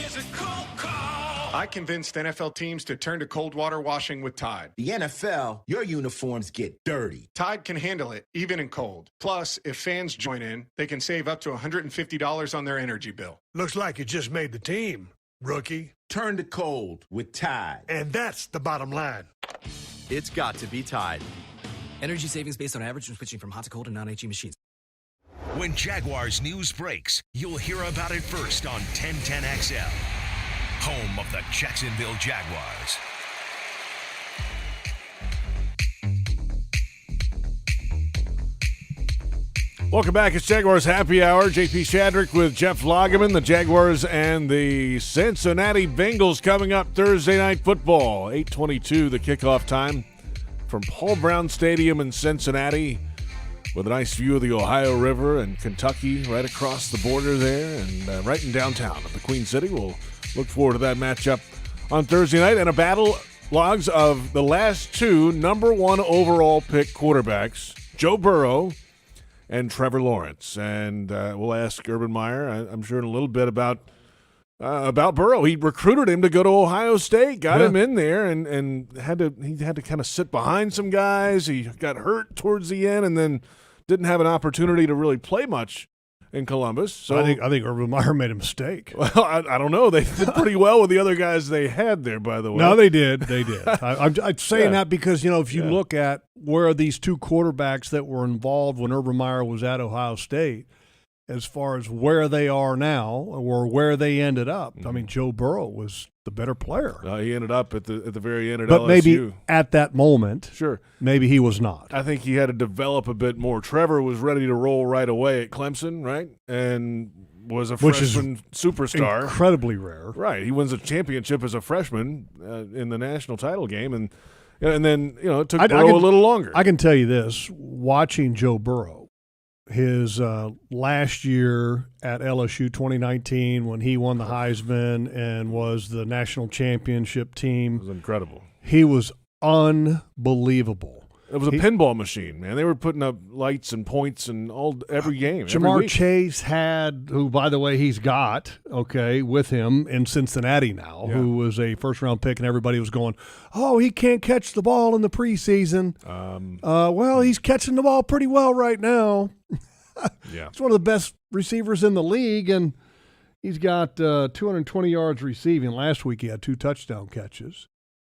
is a cold call. I convinced NFL teams to turn to cold water washing with Tide. The NFL, your uniforms get dirty. Tide can handle it, even in cold. Plus, if fans join in, they can save up to $150 on their energy bill. Looks like you just made the team, rookie. Turn to cold with Tide. And that's the bottom line. It's got to be Tide. Energy savings based on average when switching from hot to cold and non-HE machines. When Jaguars news breaks, you'll hear about it first on 1010XL, home of the Jacksonville Jaguars. Welcome back. It's Jaguars Happy Hour. JP Shadrick with Jeff Lageman. The Jaguars and the Cincinnati Bengals coming up Thursday Night Football. 8:22 the kickoff time from Paul Brown Stadium in Cincinnati, with a nice view of the Ohio River and Kentucky right across the border there, and right in downtown of the Queen City. We'll look forward to that matchup on Thursday night, and a battle logs of the last two number one overall pick quarterbacks, Joe Burrow and Trevor Lawrence. And we'll ask Urban Meyer, I'm sure, in a little bit about Burrow. He recruited him to go to Ohio State, got him in there, and he had to kind of sit behind some guys. He got hurt towards the end, and then didn't have an opportunity to really play much in Columbus. So I think Urban Meyer made a mistake. Well, I don't know. They did pretty well with the other guys they had there, by the way. No, they did. They did. I'm saying that because, if you look at where these two quarterbacks that were involved when Urban Meyer was at Ohio State, as far as where they are now or where they ended up, I mean, Joe Burrow was the better player. He ended up at the very end at but LSU. Maybe at that moment, sure, maybe he was not. I think he had to develop a bit more. Trevor was ready to roll right away at Clemson, right, and was a freshman superstar. Incredibly rare. Right, he wins a championship as a freshman in the national title game, and then it took Burrow a little longer. I can tell you this: watching Joe Burrow, his last year at LSU 2019 when he won the Heisman and was the national championship team. It was incredible. He was unbelievable. It was a pinball machine, man. They were putting up lights and points in every game. Jamar Chase had, who, by the way, he's got, with him in Cincinnati now, who was a first-round pick, and everybody was going, oh, he can't catch the ball in the preseason. Well, he's catching the ball pretty well right now. He's one of the best receivers in the league, and he's got 220 yards receiving. Last week he had 2 touchdown catches.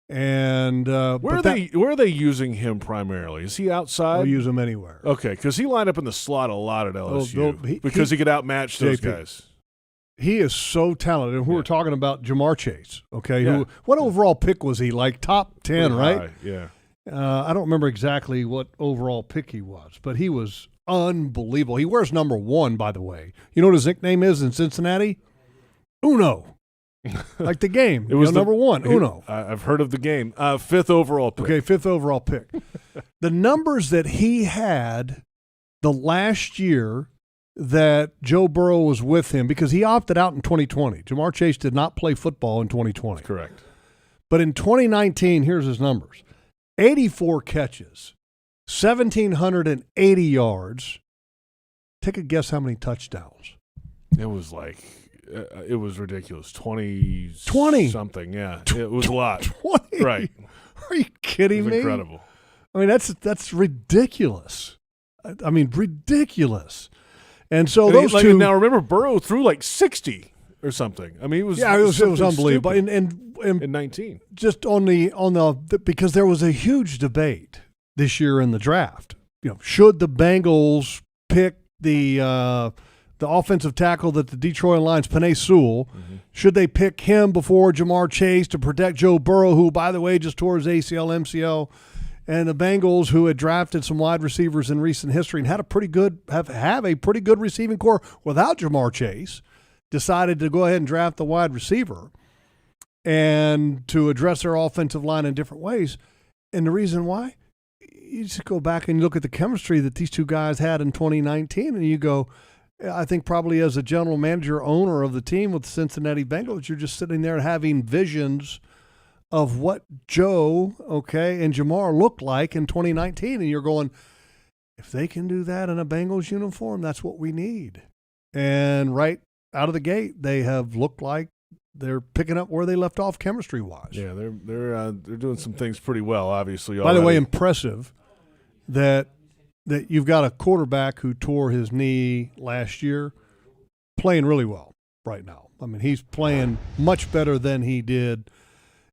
And where are they using him primarily? Is he outside? They'll use him anywhere. Okay, because he lined up in the slot a lot at LSU because he could outmatch those guys. He is so talented. And we were talking about Jamar Chase. Okay, what overall pick was he? Like top 10, right? High, yeah. I don't remember exactly what overall pick he was, but he was unbelievable. He wears number 1, by the way. You know what his nickname is in Cincinnati? Uno. Like the game. It was number 1, Uno. I've heard of the game. 5th overall pick. Okay, 5th overall pick. The numbers that he had the last year that Joe Burrow was with him, because he opted out in 2020. Jamar Chase did not play football in 2020. Correct. But in 2019, here's his numbers. 84 catches, 1,780 yards. Take a guess how many touchdowns. It was like... it was ridiculous. 20 something, yeah. It was a lot. 20? Right. Are you kidding me? Incredible. I mean, that's ridiculous. I mean, ridiculous. And so those two. Now, remember, Burrow threw like 60 or something. I mean, it was unbelievable. And in 19. Just on the because there was a huge debate this year in the draft. Should the Bengals pick the offensive tackle that the Detroit Lions, Penei Sewell, should they pick him before Jamar Chase to protect Joe Burrow, who, by the way, just tore his ACL, MCL, and the Bengals, who had drafted some wide receivers in recent history and had a pretty good have a pretty good receiving core without Jamar Chase, decided to go ahead and draft the wide receiver and to address their offensive line in different ways. And the reason why, you just go back and look at the chemistry that these two guys had in 2019, and you go, I think probably as a general manager, owner of the team with the Cincinnati Bengals, you're just sitting there having visions of what Joe, and Jamar looked like in 2019. And you're going, if they can do that in a Bengals uniform, that's what we need. And right out of the gate, they have looked like they're picking up where they left off chemistry-wise. Yeah, they're doing some things pretty well, obviously. By the way, impressive that you've got a quarterback who tore his knee last year playing really well right now. I mean, he's playing much better than he did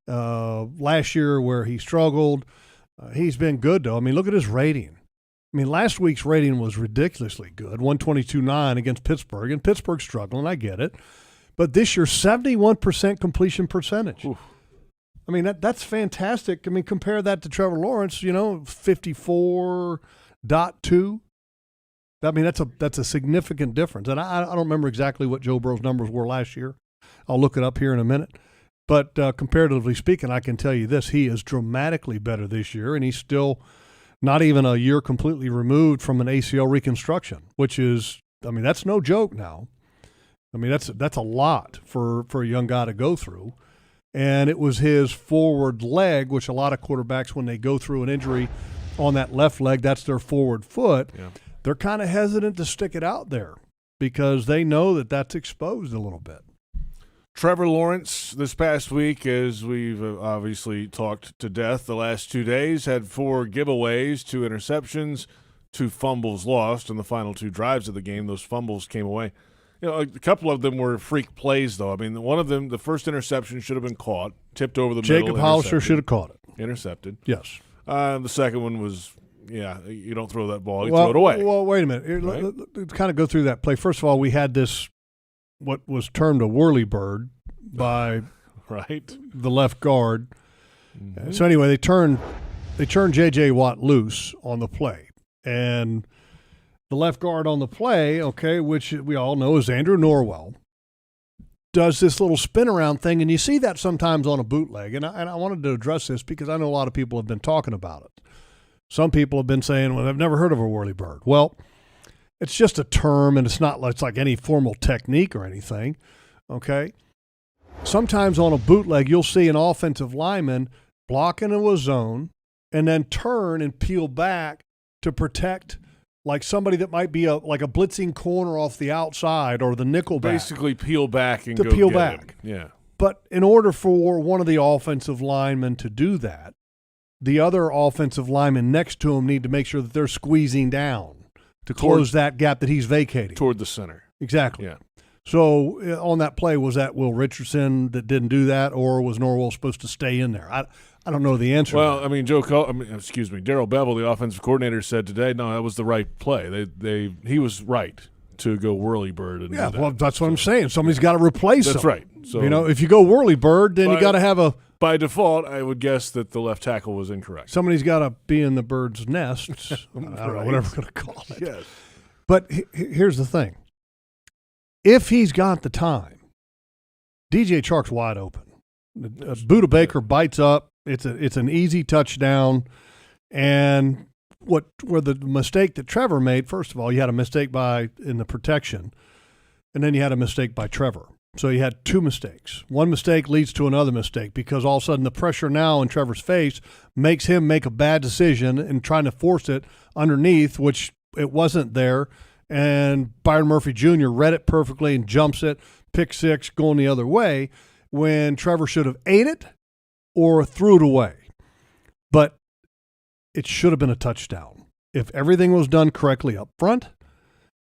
last year where he struggled. He's been good, though. I mean, look at his rating. I mean, last week's rating was ridiculously good, 122.9 against Pittsburgh, and Pittsburgh's struggling, I get it. But this year, 71% completion percentage. Oof. I mean, that's fantastic. I mean, compare that to Trevor Lawrence, 54.2. I mean, that's a significant difference. And I don't remember exactly what Joe Burrow's numbers were last year. I'll look it up here in a minute. But comparatively speaking, I can tell you this. He is dramatically better this year, and he's still not even a year completely removed from an ACL reconstruction, which is, I mean, that's no joke now. I mean, that's a lot for a young guy to go through. And it was his forward leg, which a lot of quarterbacks, when they go through an injury on that left leg, that's their forward foot. Yeah. They're kind of hesitant to stick it out there because they know that that's exposed a little bit. Trevor Lawrence this past week, as we've obviously talked to death the last 2 days, had 4 giveaways, 2 interceptions, 2 fumbles lost in the final 2 drives of the game. Those fumbles came away. A couple of them were freak plays, though. I mean, one of them, the first interception should have been caught, tipped over the middle. Jacob Hollister should have caught it. Intercepted. Yes. The second one was, you don't throw that ball, you throw it away. Well, wait a minute. Right? Let's kind of go through that play. First of all, we had this, what was termed a whirlybird by the left guard. Mm-hmm. So anyway, they turned J.J. Watt loose on the play. And the left guard on the play, which we all know is Andrew Norwell, does this little spin around thing, and you see that sometimes on a bootleg. And I wanted to address this because I know a lot of people have been talking about it. Some people have been saying, well, I've never heard of a whirlybird. Well, it's just a term, and it's like any formal technique or anything, Sometimes on a bootleg, you'll see an offensive lineman block into a zone and then turn and peel back to protect like somebody that might be like a blitzing corner off the outside or the nickel back. Basically peel back and to go peel get back. Him. Yeah. But in order for one of the offensive linemen to do that, the other offensive linemen next to him need to make sure that they're squeezing down to close that gap that he's vacating. Toward the center. Exactly. Yeah. So on that play, was that Will Richardson that didn't do that, or was Norwell supposed to stay in there? I don't know the answer. Well, I mean, Daryl Bevel, the offensive coordinator, said today, no, that was the right play. He was right to go whirlybird. And do that. Well, that's what I'm saying. Somebody's got to replace him. That's right. So if you go whirlybird, then you got to have a. By default, I would guess that the left tackle was incorrect. Somebody's got to be in the bird's nest. I don't know, whatever we're going to call it. Yes. But here's the thing. If he's got the time, DJ Chark's wide open. Buda Baker bites up. It's an easy touchdown. And where the mistake that Trevor made, first of all, you had a mistake in the protection, and then you had a mistake by Trevor. So you had 2 mistakes. One mistake leads to another mistake because all of a sudden the pressure now in Trevor's face makes him make a bad decision and trying to force it underneath, which it wasn't there. And Byron Murphy Jr. read it perfectly and jumps it, pick 6, going the other way, when Trevor should have ate it or threw it away. But it should have been a touchdown. If everything was done correctly up front,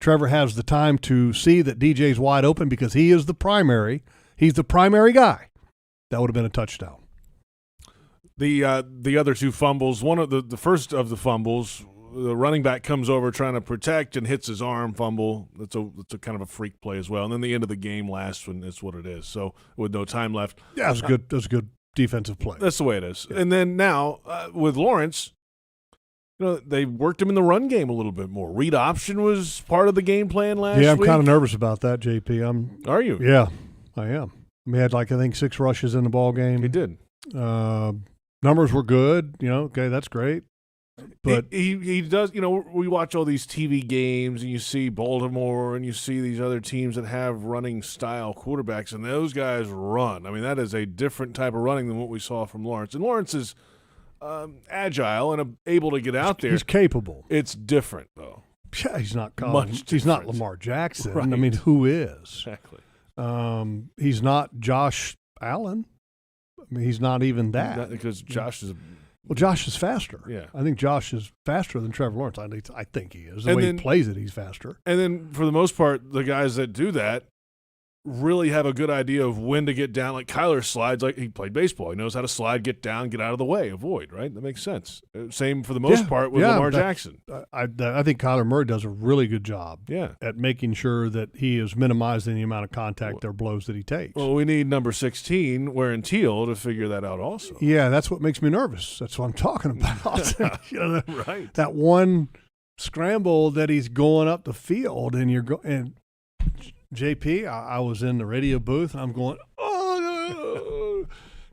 Trevor has the time to see that DJ's wide open because he is the primary. He's the primary guy. That would have been a touchdown. The other 2 fumbles, one of the first of the fumbles, the running back comes over trying to protect and hits his arm, fumble. That's a kind of a freak play as well. And then the end of the game lasts when it's what it is. So with no time left. Yeah, that's good. That's a good defensive play. That's the way it is. Yeah. And then now with Lawrence, they worked him in the run game a little bit more. Read option was part of the game plan last week. Yeah, I'm kind of nervous about that, JP. Are you? Yeah, I am. We had I think 6 rushes in the ball game. He did. Numbers were good. Okay, that's great. But he does. You know, we watch all these TV games, and you see Baltimore, and you see these other teams that have running style quarterbacks, and those guys run. I mean, that is a different type of running than what we saw from Lawrence. And Lawrence is agile and able to get out there. He's capable. It's different, though. Yeah, he's not He's not Lamar Jackson. Right. I mean, who is? Exactly. He's not Josh Allen. I mean, he's not even that. Because Josh is. Well, Josh is faster. Yeah. I think Josh is faster than Trevor Lawrence. I think he is. The way he plays it, he's faster. And then, for the most part, the guys that do that really have a good idea of when to get down. Like Kyler slides, like he played baseball. He knows how to slide, get down, get out of the way, avoid, right? That makes sense. Same for the most part with Lamar Jackson. I think Kyler Murray does a really good job at making sure that he is minimizing the amount of contact or blows that he takes. Well, we need number 16 wearing teal to figure that out also. Yeah, that's what makes me nervous. That's what I'm talking about. Right. That one scramble that he's going up the field and you're and JP, I was in the radio booth and I'm going, oh,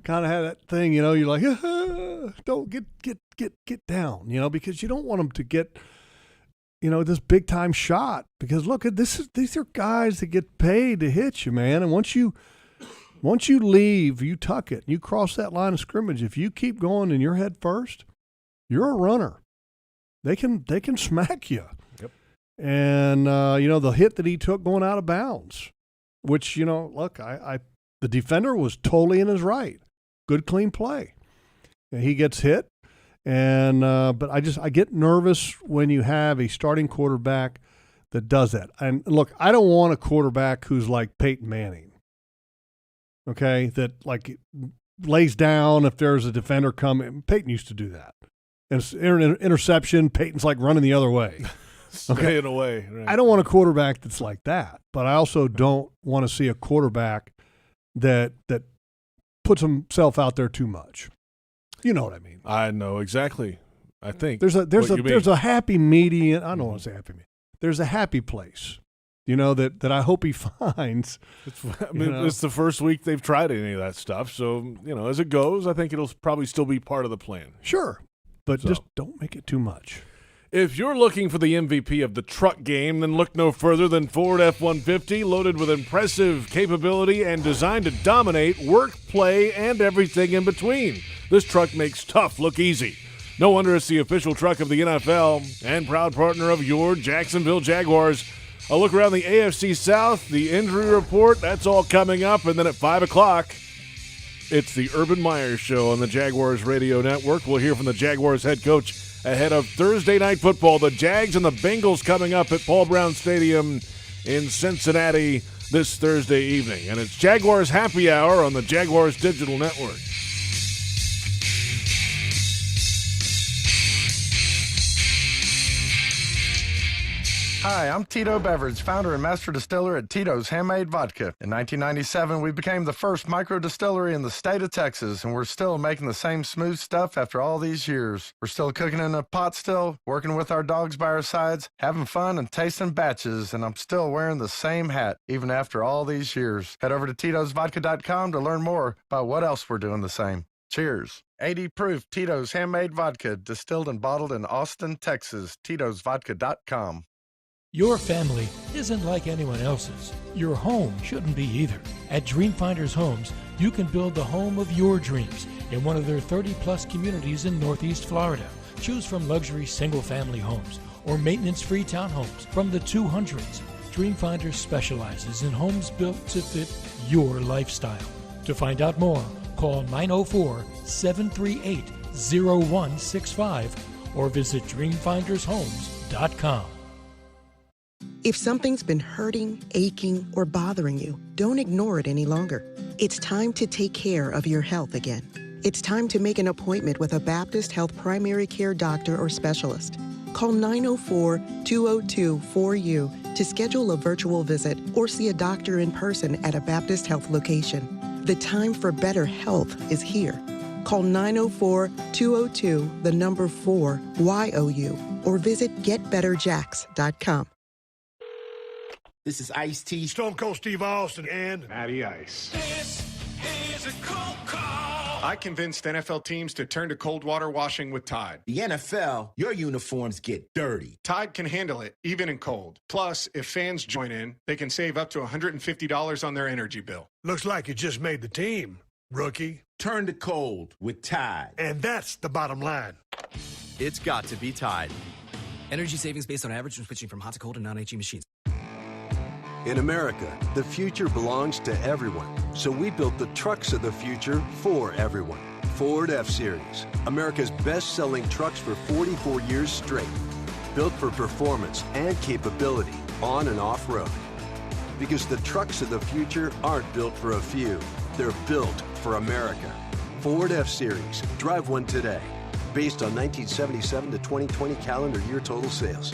kind of had that thing, you're like, don't get down, because you don't want them to get, this big time shot. Because look, these are guys that get paid to hit you, man. And once you leave, you tuck it, you cross that line of scrimmage. If you keep going in your head first, you're a runner. They can smack you. Yep. And, the hit that he took going out of bounds, which, look, the defender was totally in his right. Good, clean play. And he gets hit. And, but I get nervous when you have a starting quarterback that does that. And look, I don't want a quarterback who's like Peyton Manning. Okay. That like lays down if there's a defender coming. Peyton used to do that. And it's an interception. Peyton's like running the other way. Staying away. Right. I don't want a quarterback that's like that, but I also don't want to see a quarterback that puts himself out there too much. You know what I mean? I know exactly. I think there's a happy median. I don't want to say happy median. There's a happy place, that I hope he finds. It's the first week they've tried any of that stuff, so as it goes, I think it'll probably still be part of the plan. Sure, but just don't make it too much. If you're looking for the MVP of the truck game, then look no further than Ford F-150, loaded with impressive capability and designed to dominate work, play, and everything in between. This truck makes tough look easy. No wonder it's the official truck of the NFL and proud partner of your Jacksonville Jaguars. A look around the AFC South, the injury report, that's all coming up. And then at 5 o'clock, it's the Urban Meyer Show on the Jaguars Radio Network. We'll hear from the Jaguars head coach ahead of Thursday Night Football. The Jags and the Bengals coming up at Paul Brown Stadium in Cincinnati this Thursday evening. And it's Jaguars Happy Hour on the Jaguars Digital Network. Hi, I'm Tito Beverage, founder and master distiller at Titos Handmade Vodka. In 1997, we became the first micro distillery in the state of Texas, and we're still making the same smooth stuff after all these years. We're still cooking in a pot still, working with our dogs by our sides, having fun and tasting batches, and I'm still wearing the same hat, even after all these years. Head over to TitosVodka.com to learn more about what else we're doing the same. Cheers. 80 proof Tito's Handmade Vodka, distilled and bottled in Austin, Texas. TitosVodka.com. Your family isn't like anyone else's. Your home shouldn't be either. At Dreamfinders Homes, you can build the home of your dreams in one of their 30-plus communities in Northeast Florida. Choose from luxury single-family homes or maintenance-free townhomes from the 200s. Dreamfinders specializes in homes built to fit your lifestyle. To find out more, call 904-738-0165 or visit dreamfindershomes.com. If something's been hurting, aching, or bothering you, don't ignore it any longer. It's time to take care of your health again. It's time to make an appointment with a Baptist Health primary care doctor or specialist. Call 904-202-4U to schedule a virtual visit or see a doctor in person at a Baptist Health location. The time for better health is here. Call 904-202-4YOU or visit getbetterjacks.com. This is Ice-T, Stone Cold Steve Austin, and Matty Ice. This is a cold call. I convinced NFL teams to turn to cold water washing with Tide. The NFL, your uniforms get dirty. Tide can handle it, even in cold. Plus, if fans join in, they can save up to $150 on their energy bill. Looks like you just made the team, rookie. Turn to cold with Tide. And that's the bottom line. It's got to be Tide. Energy savings based on average when switching from hot to cold and non-HE machines. In America, the future belongs to everyone. So we built the trucks of the future for everyone. Ford F-Series, America's best-selling trucks for 44 years straight. Built for performance and capability on and off-road. Because the trucks of the future aren't built for a few. They're built for America. Ford F-Series. Drive one today. Based on 1977 to 2020 calendar year total sales.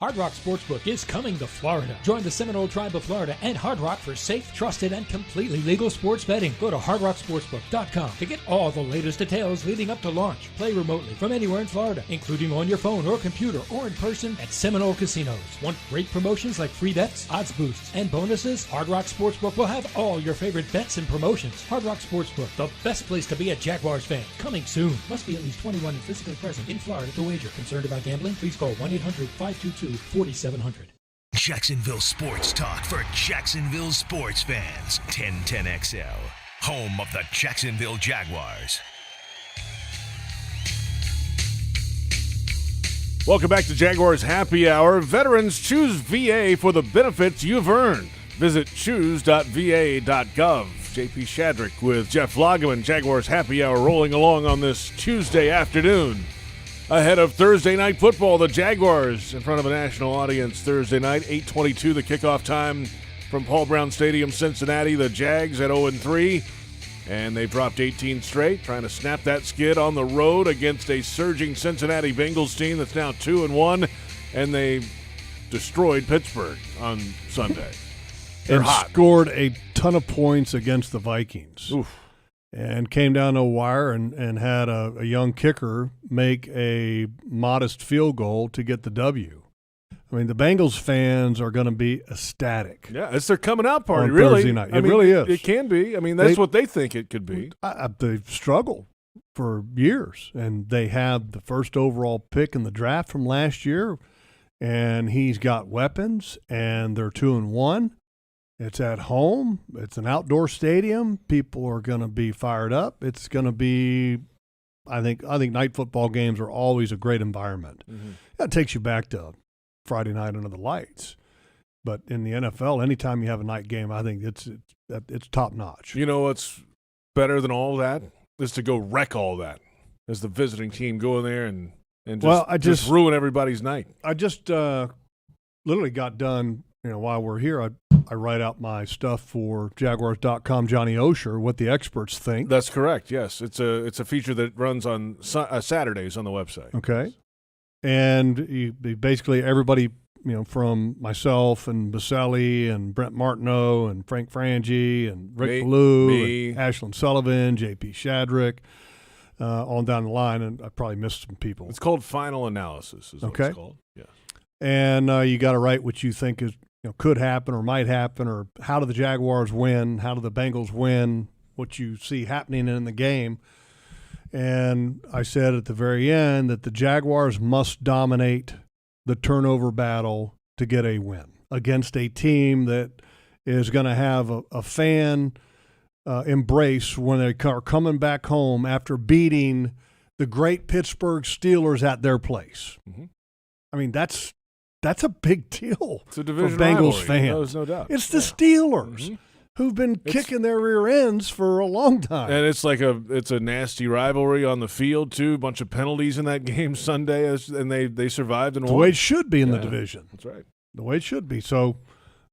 Hard Rock Sportsbook is coming to Florida. Join the Seminole Tribe of Florida and Hard Rock for safe, trusted, and completely legal sports betting. Go to hardrocksportsbook.com to get all the latest details leading up to launch. Play remotely from anywhere in Florida, including on your phone or computer or in person at Seminole Casinos. Want great promotions like free bets, odds boosts, and bonuses? Hard Rock Sportsbook will have all your favorite bets and promotions. Hard Rock Sportsbook, the best place to be a Jaguars fan. Coming soon. Must be at least 21 and physically present in Florida to wager. Concerned about gambling? Please call 1-800-522-4700. Jacksonville Sports Talk for Jacksonville sports fans. 1010XL, home of the Jacksonville Jaguars. Welcome back to Jaguars Happy Hour. Veterans, choose VA for the benefits you've earned. Visit choose.va.gov. JP Shadrick with Jeff Lageman. Jaguars Happy Hour rolling along on this Tuesday afternoon. Ahead of Thursday night football, the Jaguars in front of a national audience Thursday night, 8:22 the kickoff time from Paul Brown Stadium, Cincinnati. The Jags at 0-3, and they've dropped 18 straight, trying to snap that skid on the road against a surging Cincinnati Bengals team that's now 2-1, and they destroyed Pittsburgh on Sunday. They're and hot. Scored a ton of points against the Vikings. Oof. And came down to a wire and had a young kicker make a modest field goal to get the W. I mean, the Bengals fans are going to be ecstatic. Yeah, it's their coming out party, on really. Thursday night. I mean, really is. It can be. I mean, that's what they think it could be. They've struggled for years, and they have the first overall pick in the draft from last year, and he's got weapons, and they're 2-1. It's at home. It's an outdoor stadium. People are going to be fired up. It's going to be, I think night football games are always a great environment. Mm-hmm. That takes you back to Friday night under the lights. But in the NFL, anytime you have a night game, I think it's top notch. You know what's better than all that is to go wreck all that as the visiting team, go in there and just ruin everybody's night. I just literally got done. While we're here, I write out my stuff for Jaguars.com, Johnny Osher, what the experts think. That's correct, yes. It's a feature that runs on Saturdays on the website. Okay. And basically everybody, from myself and Baselli and Brent Martineau and Frank Frangie and Rick Ballou and Ashlyn Sullivan, JP Shadrick, on down the line, and I probably missed some people. It's called Final Analysis is what it's called. Yeah. And you got to write what you think is could happen or might happen, or how do the Jaguars win, how do the Bengals win, what you see happening in the game. And I said at the very end that the Jaguars must dominate the turnover battle to get a win against a team that is going to have a fan embrace when they are coming back home after beating the great Pittsburgh Steelers at their place. Mm-hmm. I mean, that's a big deal for Bengals rivalry. Fans. There's no doubt. It's the Steelers who've been kicking their rear ends for a long time. And it's a nasty rivalry on the field, too. A bunch of penalties in that game Sunday, and they survived and won. The way it should be in the division. That's right. The way it should be. So,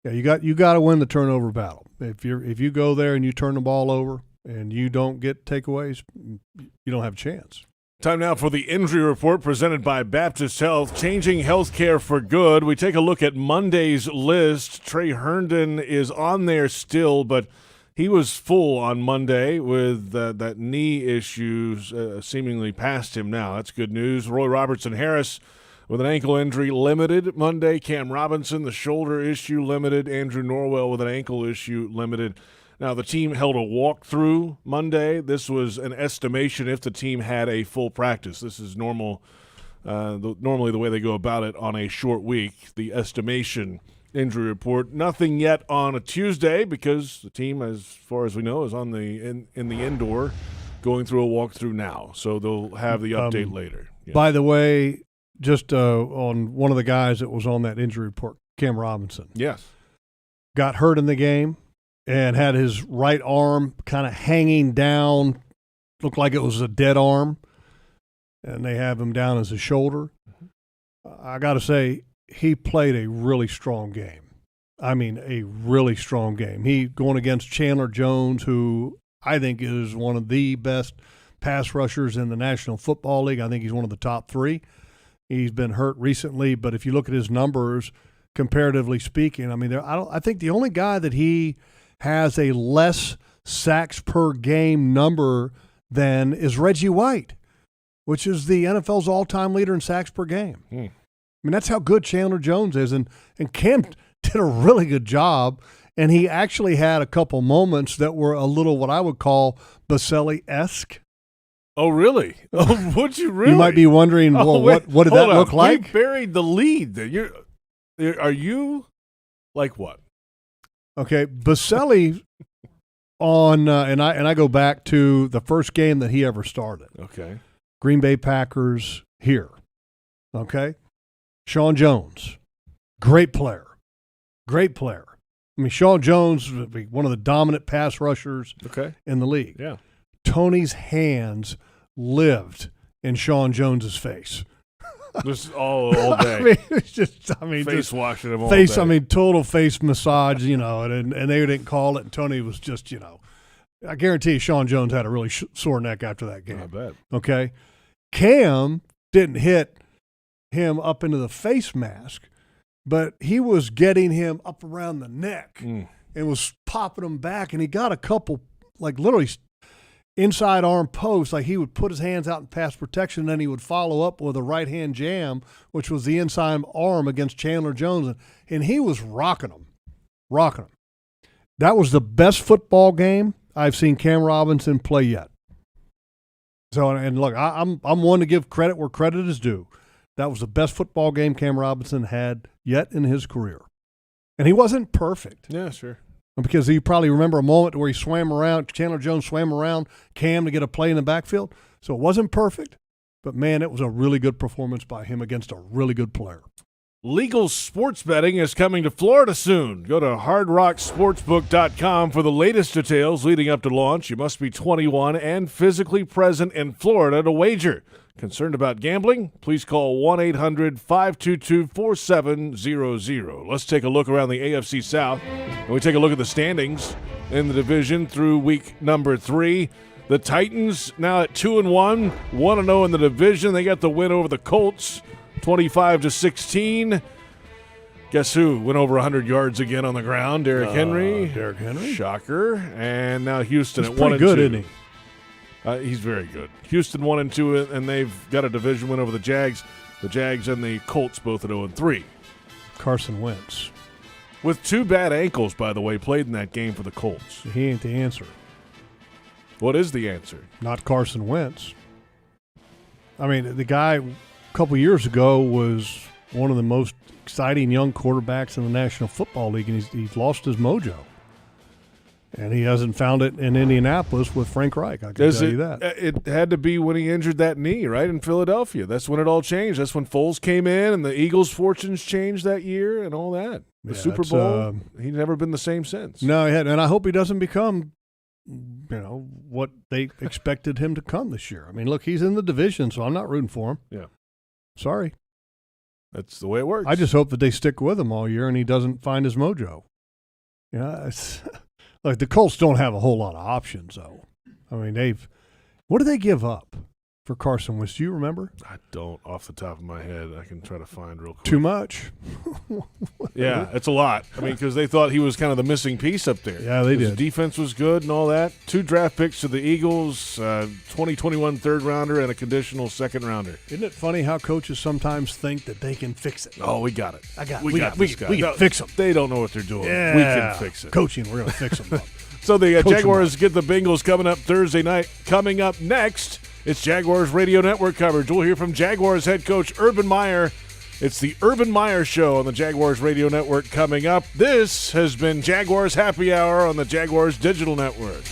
yeah, you got to win the turnover battle. If you go there and you turn the ball over and you don't get takeaways, you don't have a chance. Time now for the injury report presented by Baptist Health, changing healthcare for good. We take a look at Monday's list. Trey Herndon is on there still, but he was full on Monday with that knee issue seemingly past him now. That's good news. Roy Robertson-Harris with an ankle injury, limited Monday. Cam Robinson, the shoulder issue, limited. Andrew Norwell with an ankle issue, limited. Now, the team held a walkthrough Monday. This was an estimation if the team had a full practice. This is normally the way they go about it on a short week, the estimation injury report. Nothing yet on a Tuesday because the team, as far as we know, is on in the indoor going through a walkthrough now. So they'll have the update later. Yeah. By the way, just on one of the guys that was on that injury report, Cam Robinson. Yes. Got hurt in the game and had his right arm kind of hanging down, looked like it was a dead arm, and they have him down as a shoulder. I got to say, he played a really strong game. I mean, a really strong game. He going against Chandler Jones, who I think is one of the best pass rushers in the National Football League. I think he's one of the top 3. He's been hurt recently, but if you look at his numbers, comparatively speaking, I mean, I think the only guy that he has a less sacks per game number than is Reggie White, which is the NFL's all-time leader in sacks per game. I mean, that's how good Chandler Jones is, and Cam did a really good job, and he actually had a couple moments that were a little what I would call Baselli-esque. Oh, really? Oh, would you really? You might be wondering, well, what did that look like? We buried the lead. Are you like what? Okay, Baselli on and I go back to the first game that he ever started. Okay. Green Bay Packers here. Okay. Sean Jones, great player. Great player. I mean, Sean Jones would be one of the dominant pass rushers in the league. Yeah. Tony's hands lived in Sean Jones's face. Just all day. I mean, face washing him all day. I mean, total face massage, and they didn't call it. And Tony was just, I guarantee you Sean Jones had a really sore neck after that game. I bet. Okay. Cam didn't hit him up into the face mask, but he was getting him up around the neck and was popping him back. And he got a couple, like literally inside arm posts, like he would put his hands out in pass protection, and then he would follow up with a right-hand jam, which was the inside arm against Chandler Jones, and he was rocking him. That was the best football game I've seen Cam Robinson play yet. So, and look, I'm one to give credit where credit is due. That was the best football game Cam Robinson had yet in his career. And he wasn't perfect. Yeah, sure. Because you probably remember a moment where he swam around, Chandler Jones swam around Cam to get a play in the backfield. So it wasn't perfect, but, man, it was a really good performance by him against a really good player. Legal sports betting is coming to Florida soon. Go to hardrocksportsbook.com for the latest details leading up to launch. You must be 21 and physically present in Florida to wager. Concerned about gambling? Please call 1-800-522-4700. Let's take a look around the AFC South, and we take a look at the standings in the division through week number 3. The Titans now at 2-1, 1-0 in the division. They got the win over the Colts, 25-16. Guess who went over 100 yards again on the ground? Derrick Henry. Derrick Henry. Shocker. And now Houston He's at 1-2. pretty good, isn't he? He's very good. Houston 1-2, and they've got a division win over the Jags. The Jags and the Colts both at 0-3. Carson Wentz. With 2 bad ankles, by the way, played in that game for the Colts. He ain't the answer. What is the answer? Not Carson Wentz. I mean, the guy a couple years ago was one of the most exciting young quarterbacks in the National Football League, and he's lost his mojo. And he hasn't found it in Indianapolis with Frank Reich, I can tell you that. It had to be when he injured that knee, right, in Philadelphia. That's when it all changed. That's when Foles came in and the Eagles' fortunes changed that year and all that. The Super Bowl, he's never been the same since. No, he hadn't. And I hope he doesn't become, what they expected him to come this year. I mean, look, he's in the division, so I'm not rooting for him. Yeah. Sorry. That's the way it works. I just hope that they stick with him all year and he doesn't find his mojo. It's – Look, the Colts don't have a whole lot of options, though. I mean, what do they give up for Carson Wentz? Do you remember? I don't off the top of my head. I can try to find real quick. Too much. Yeah, it's a lot. I mean, because they thought he was kind of the missing piece up there. Yeah, they did. The defense was good and all that. 2 draft picks to the Eagles, 2021 third-rounder, and a conditional second-rounder. Isn't it funny how coaches sometimes think that they can fix it? Oh, we got it. We got this guy. We can fix them. They don't know what they're doing. Yeah. We can fix it. Coaching, we're going to fix them. So the Jaguars get the Bengals coming up Thursday night. Coming up next, it's Jaguars Radio Network coverage. We'll hear from Jaguars head coach Urban Meyer. It's the Urban Meyer Show on the Jaguars Radio Network coming up. This has been Jaguars Happy Hour on the Jaguars Digital Network.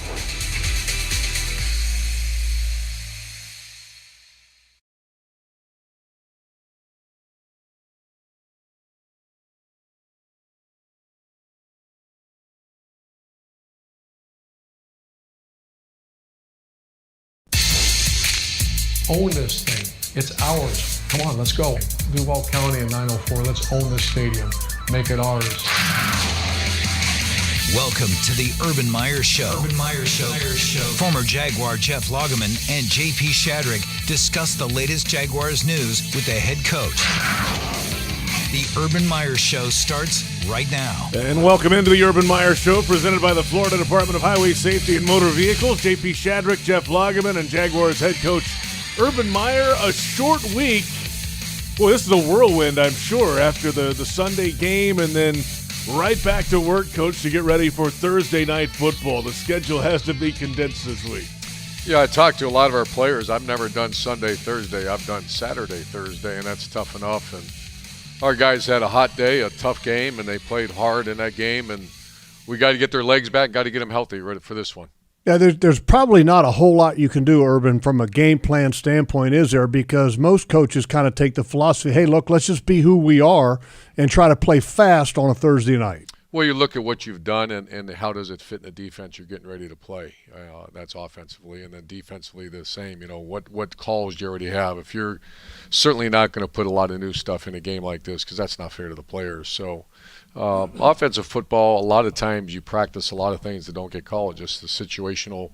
Own this thing. It's ours. Come on, let's go. Duval County in 904. Let's own this stadium. Make it ours. Welcome to the Urban Meyer Show. Urban Meyer Show. Former Jaguar Jeff Lageman and JP Shadrick discuss the latest Jaguars news with the head coach. The Urban Meyer Show starts right now. And welcome into the Urban Meyer Show, presented by the Florida Department of Highway Safety and Motor Vehicles. JP Shadrick, Jeff Lageman, and Jaguars head coach Urban Meyer. A short week. Boy, this is a whirlwind, I'm sure, after the Sunday game, and then right back to work, Coach, to get ready for Thursday night football. The schedule has to be condensed this week. Yeah, I talked to a lot of our players. I've never done Sunday, Thursday. I've done Saturday, Thursday, and that's tough enough. And our guys had a hot day, a tough game, and they played hard in that game. And we got to get their legs back, got to get them healthy ready for this one. Yeah, there's probably not a whole lot you can do, Urban, from a game plan standpoint, is there? Because most coaches kind of take the philosophy, hey, look, let's just be who we are and try to play fast on a Thursday night. Well, you look at what you've done and how does it fit in the defense you're getting ready to play. That's offensively, and then defensively the same. You know, what calls do you already have? If you're certainly not going to put a lot of new stuff in a game like this, because that's not fair to the players. So offensive football, a lot of times you practice a lot of things that don't get called, just the situational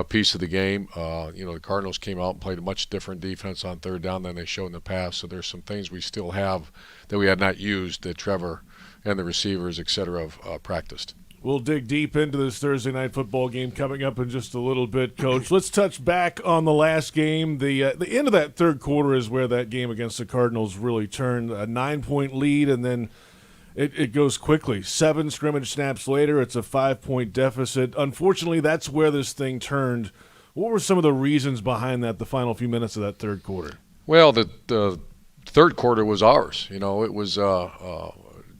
piece of the game. The Cardinals came out and played a much different defense on third down than they showed in the past. So there's some things we still have that we had not used that Trevor and the receivers, et cetera, have practiced. We'll dig deep into this Thursday night football game coming up in just a little bit, Coach. Let's touch back on the last game. The end of that third quarter is where that game against the Cardinals really turned. A 9-point lead, and then it goes quickly. 7 scrimmage snaps later, it's a 5-point deficit. Unfortunately, that's where this thing turned. What were some of the reasons behind that, the final few minutes of that third quarter? Well, the third quarter was ours. You know, it was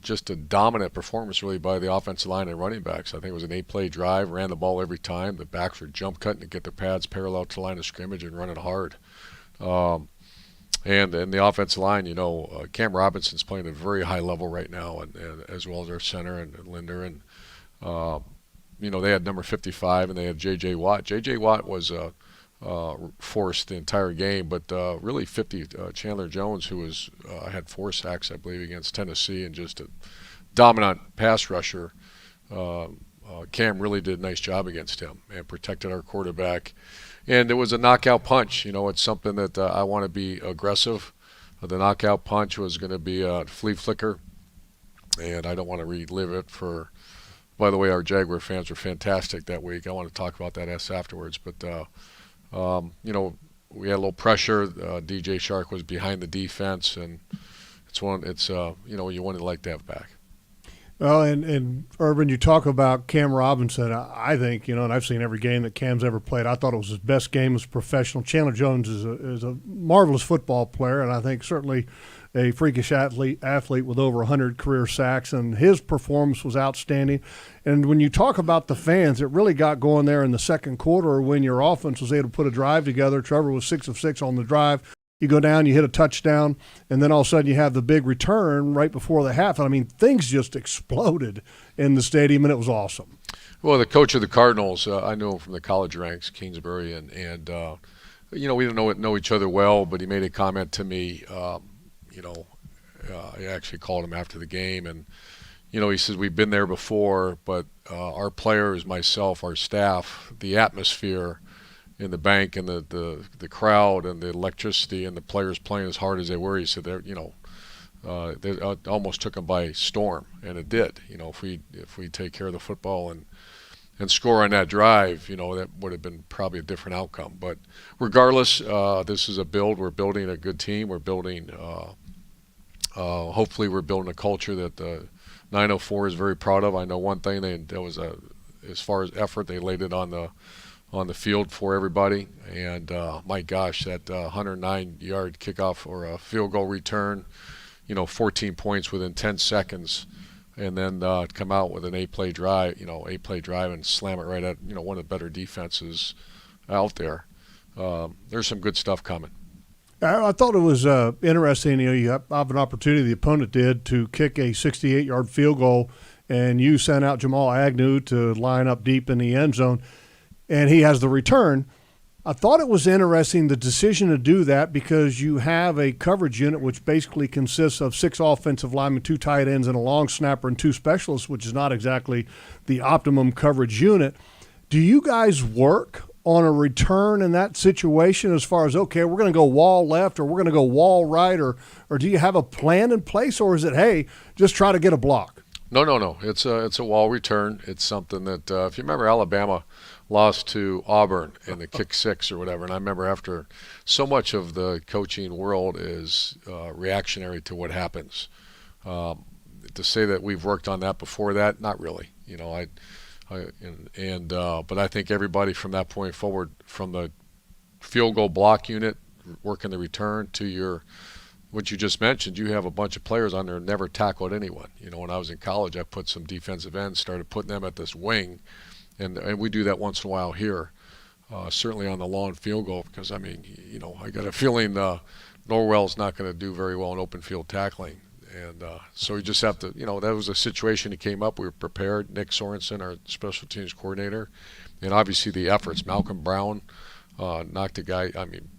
just a dominant performance really by the offensive line and running backs. I think it was an 8-play drive, ran the ball every time. The backs were jump cutting to get their pads parallel to the line of scrimmage and running hard. And the offensive line, Cam Robinson's playing at a very high level right now, and as well as our center and Linder. And, they had number 55 and they had J.J. Watt. J.J. Watt was forced the entire game, but really Chandler Jones, who had 4 sacks, I believe, against Tennessee, and just a dominant pass rusher. Cam really did a nice job against him and protected our quarterback. And it was a knockout punch. It's something that I want to be aggressive. The knockout punch was going to be a flea flicker, and I don't want to relive it for. By the way, our Jaguar fans were fantastic that week. I want to talk about that afterwards, but. We had a little pressure. DJ Shark was behind the defense, and you want to like to have back. Well, and Urban, you talk about Cam Robinson. I think, and I've seen every game that Cam's ever played. I thought it was his best game as a professional. Chandler Jones is a marvelous football player, and I think certainly a freakish athlete with over 100 career sacks, and his performance was outstanding. And when you talk about the fans, it really got going there in the second quarter when your offense was able to put a drive together. Trevor was 6 of 6 on the drive. You go down, you hit a touchdown, and then all of a sudden you have the big return right before the half. And I mean, things just exploded in the stadium, and it was awesome. Well, the coach of the Cardinals, I knew him from the college ranks, Kingsbury, and we didn't know each other well, but he made a comment to me. I actually called him after the game, and he says, we've been there before, but our players, myself, our staff, the atmosphere in the bank and the crowd and the electricity and the players playing as hard as they were, he said, they almost took them by storm, and it did. If we take care of the football and score on that drive, that would have been probably a different outcome. But regardless, this is a build. We're building a good team. We're building, hopefully we're building a culture that the 904 is very proud of. I know one thing, as far as effort, they laid it on the field for everybody. And my gosh, that 109-yard kickoff or a field goal return, 14 points within 10 seconds. And then come out with an eight-play drive, and slam it right at, one of the better defenses out there. There's some good stuff coming. I thought it was interesting. You have an opportunity, the opponent did, to kick a 68-yard field goal, and you sent out Jamal Agnew to line up deep in the end zone, and he has the return. I thought it was interesting, the decision to do that, because you have a coverage unit which basically consists of 6 offensive linemen, 2 tight ends, and a long snapper and 2 specialists, which is not exactly the optimum coverage unit. Do you guys work on a return in that situation as far as, okay, we're going to go wall left or we're going to go wall right, or do you have a plan in place, or is it, hey, just try to get a block? No. It's a wall return. It's something that, if you remember, Alabama lost to Auburn in the kick 6 or whatever. And I remember after so much of the coaching world is reactionary to what happens. To say that we've worked on that before that, not really. But I think everybody from that point forward, from the field goal block unit, working the return to what you just mentioned, you have a bunch of players on there who never tackled anyone. When I was in college, I put some defensive ends, started putting them at this wing. And we do that once in a while here, certainly on the long field goal, because, I got a feeling Norwell's not going to do very well in open field tackling. And so we just have to, that was a situation that came up. We were prepared. Nick Sorensen, our special teams coordinator, and obviously the efforts. Malcolm Brown knocked a guy,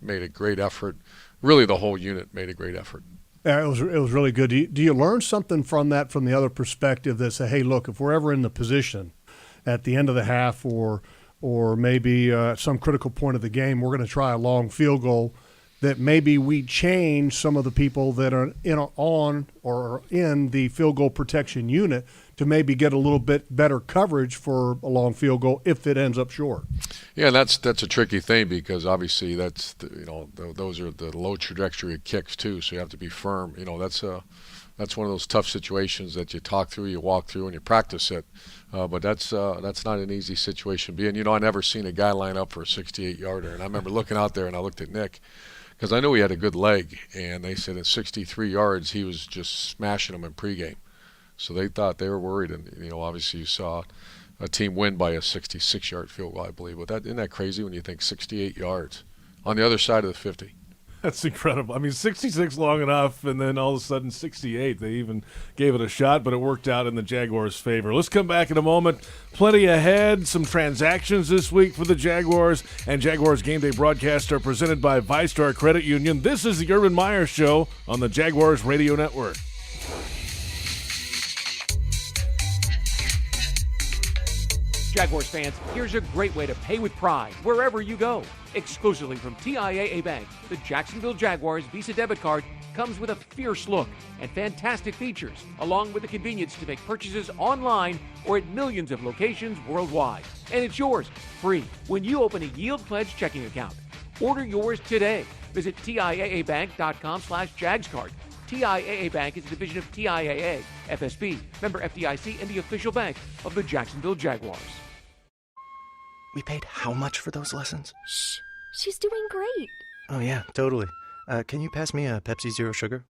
made a great effort. Really, the whole unit made a great effort. Yeah, it was really good. Do you learn something from that, from the other perspective, that say, hey, look, if we're ever in the position at the end of the half or maybe at some critical point of the game, we're going to try a long field goal, that maybe we change some of the people that are in the field goal protection unit to maybe get a little bit better coverage for a long field goal if it ends up short. Yeah, that's a tricky thing, because obviously those are the low trajectory kicks too, so you have to be firm. That's one of those tough situations that you talk through, you walk through, and you practice it. But that's not an easy situation to be in. I never seen a guy line up for a 68-yarder, and I remember looking out there and I looked at Nick, because I knew he had a good leg, and they said at 63 yards he was just smashing them in pregame. So they thought, they were worried, and obviously you saw a team win by a 66-yard field goal, I believe. But isn't that crazy when you think 68 yards on the other side of the 50? That's incredible. 66 long enough, and then all of a sudden 68. They even gave it a shot, but it worked out in the Jaguars' favor. Let's come back in a moment. Plenty ahead. Some transactions this week for the Jaguars, and Jaguars Game Day broadcasts are presented by ViStar Credit Union. This is the Urban Meyer Show on the Jaguars Radio Network. Jaguars fans, here's a great way to pay with pride wherever you go. Exclusively from TIAA Bank, the Jacksonville Jaguars Visa debit card comes with a fierce look and fantastic features, along with the convenience to make purchases online or at millions of locations worldwide. And it's yours, free, when you open a Yield Pledge checking account. Order yours today. Visit TIAABank.com/JagsCard. TIAA Bank is a division of TIAA, FSB, member FDIC, and the official bank of the Jacksonville Jaguars. We paid how much for those lessons? Shh, she's doing great. Oh yeah, totally. Can you pass me a Pepsi Zero Sugar?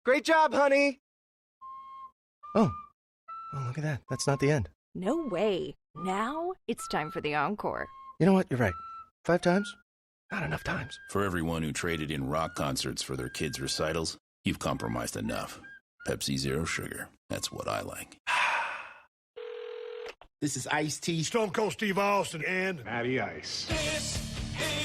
Great job, honey! Oh, look at that. That's not the end. No way. Now it's time for the encore. You know what? You're right. 5 times? Not enough times. For everyone who traded in rock concerts for their kids' recitals, you've compromised enough. Pepsi Zero Sugar. That's what I like. This is Ice-T, Stone Cold Steve Austin, and Matty Ice. This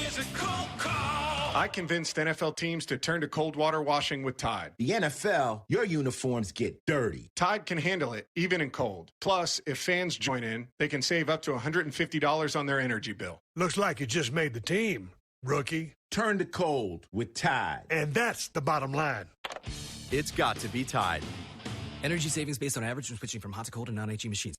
is a cold call. I convinced NFL teams to turn to cold water washing with Tide. The NFL, your uniforms get dirty. Tide can handle it, even in cold. Plus, if fans join in, they can save up to $150 on their energy bill. Looks like you just made the team, rookie. Turn to cold with Tide. And that's the bottom line. It's got to be Tide. Energy savings based on average when switching from hot to cold and non-HE machines.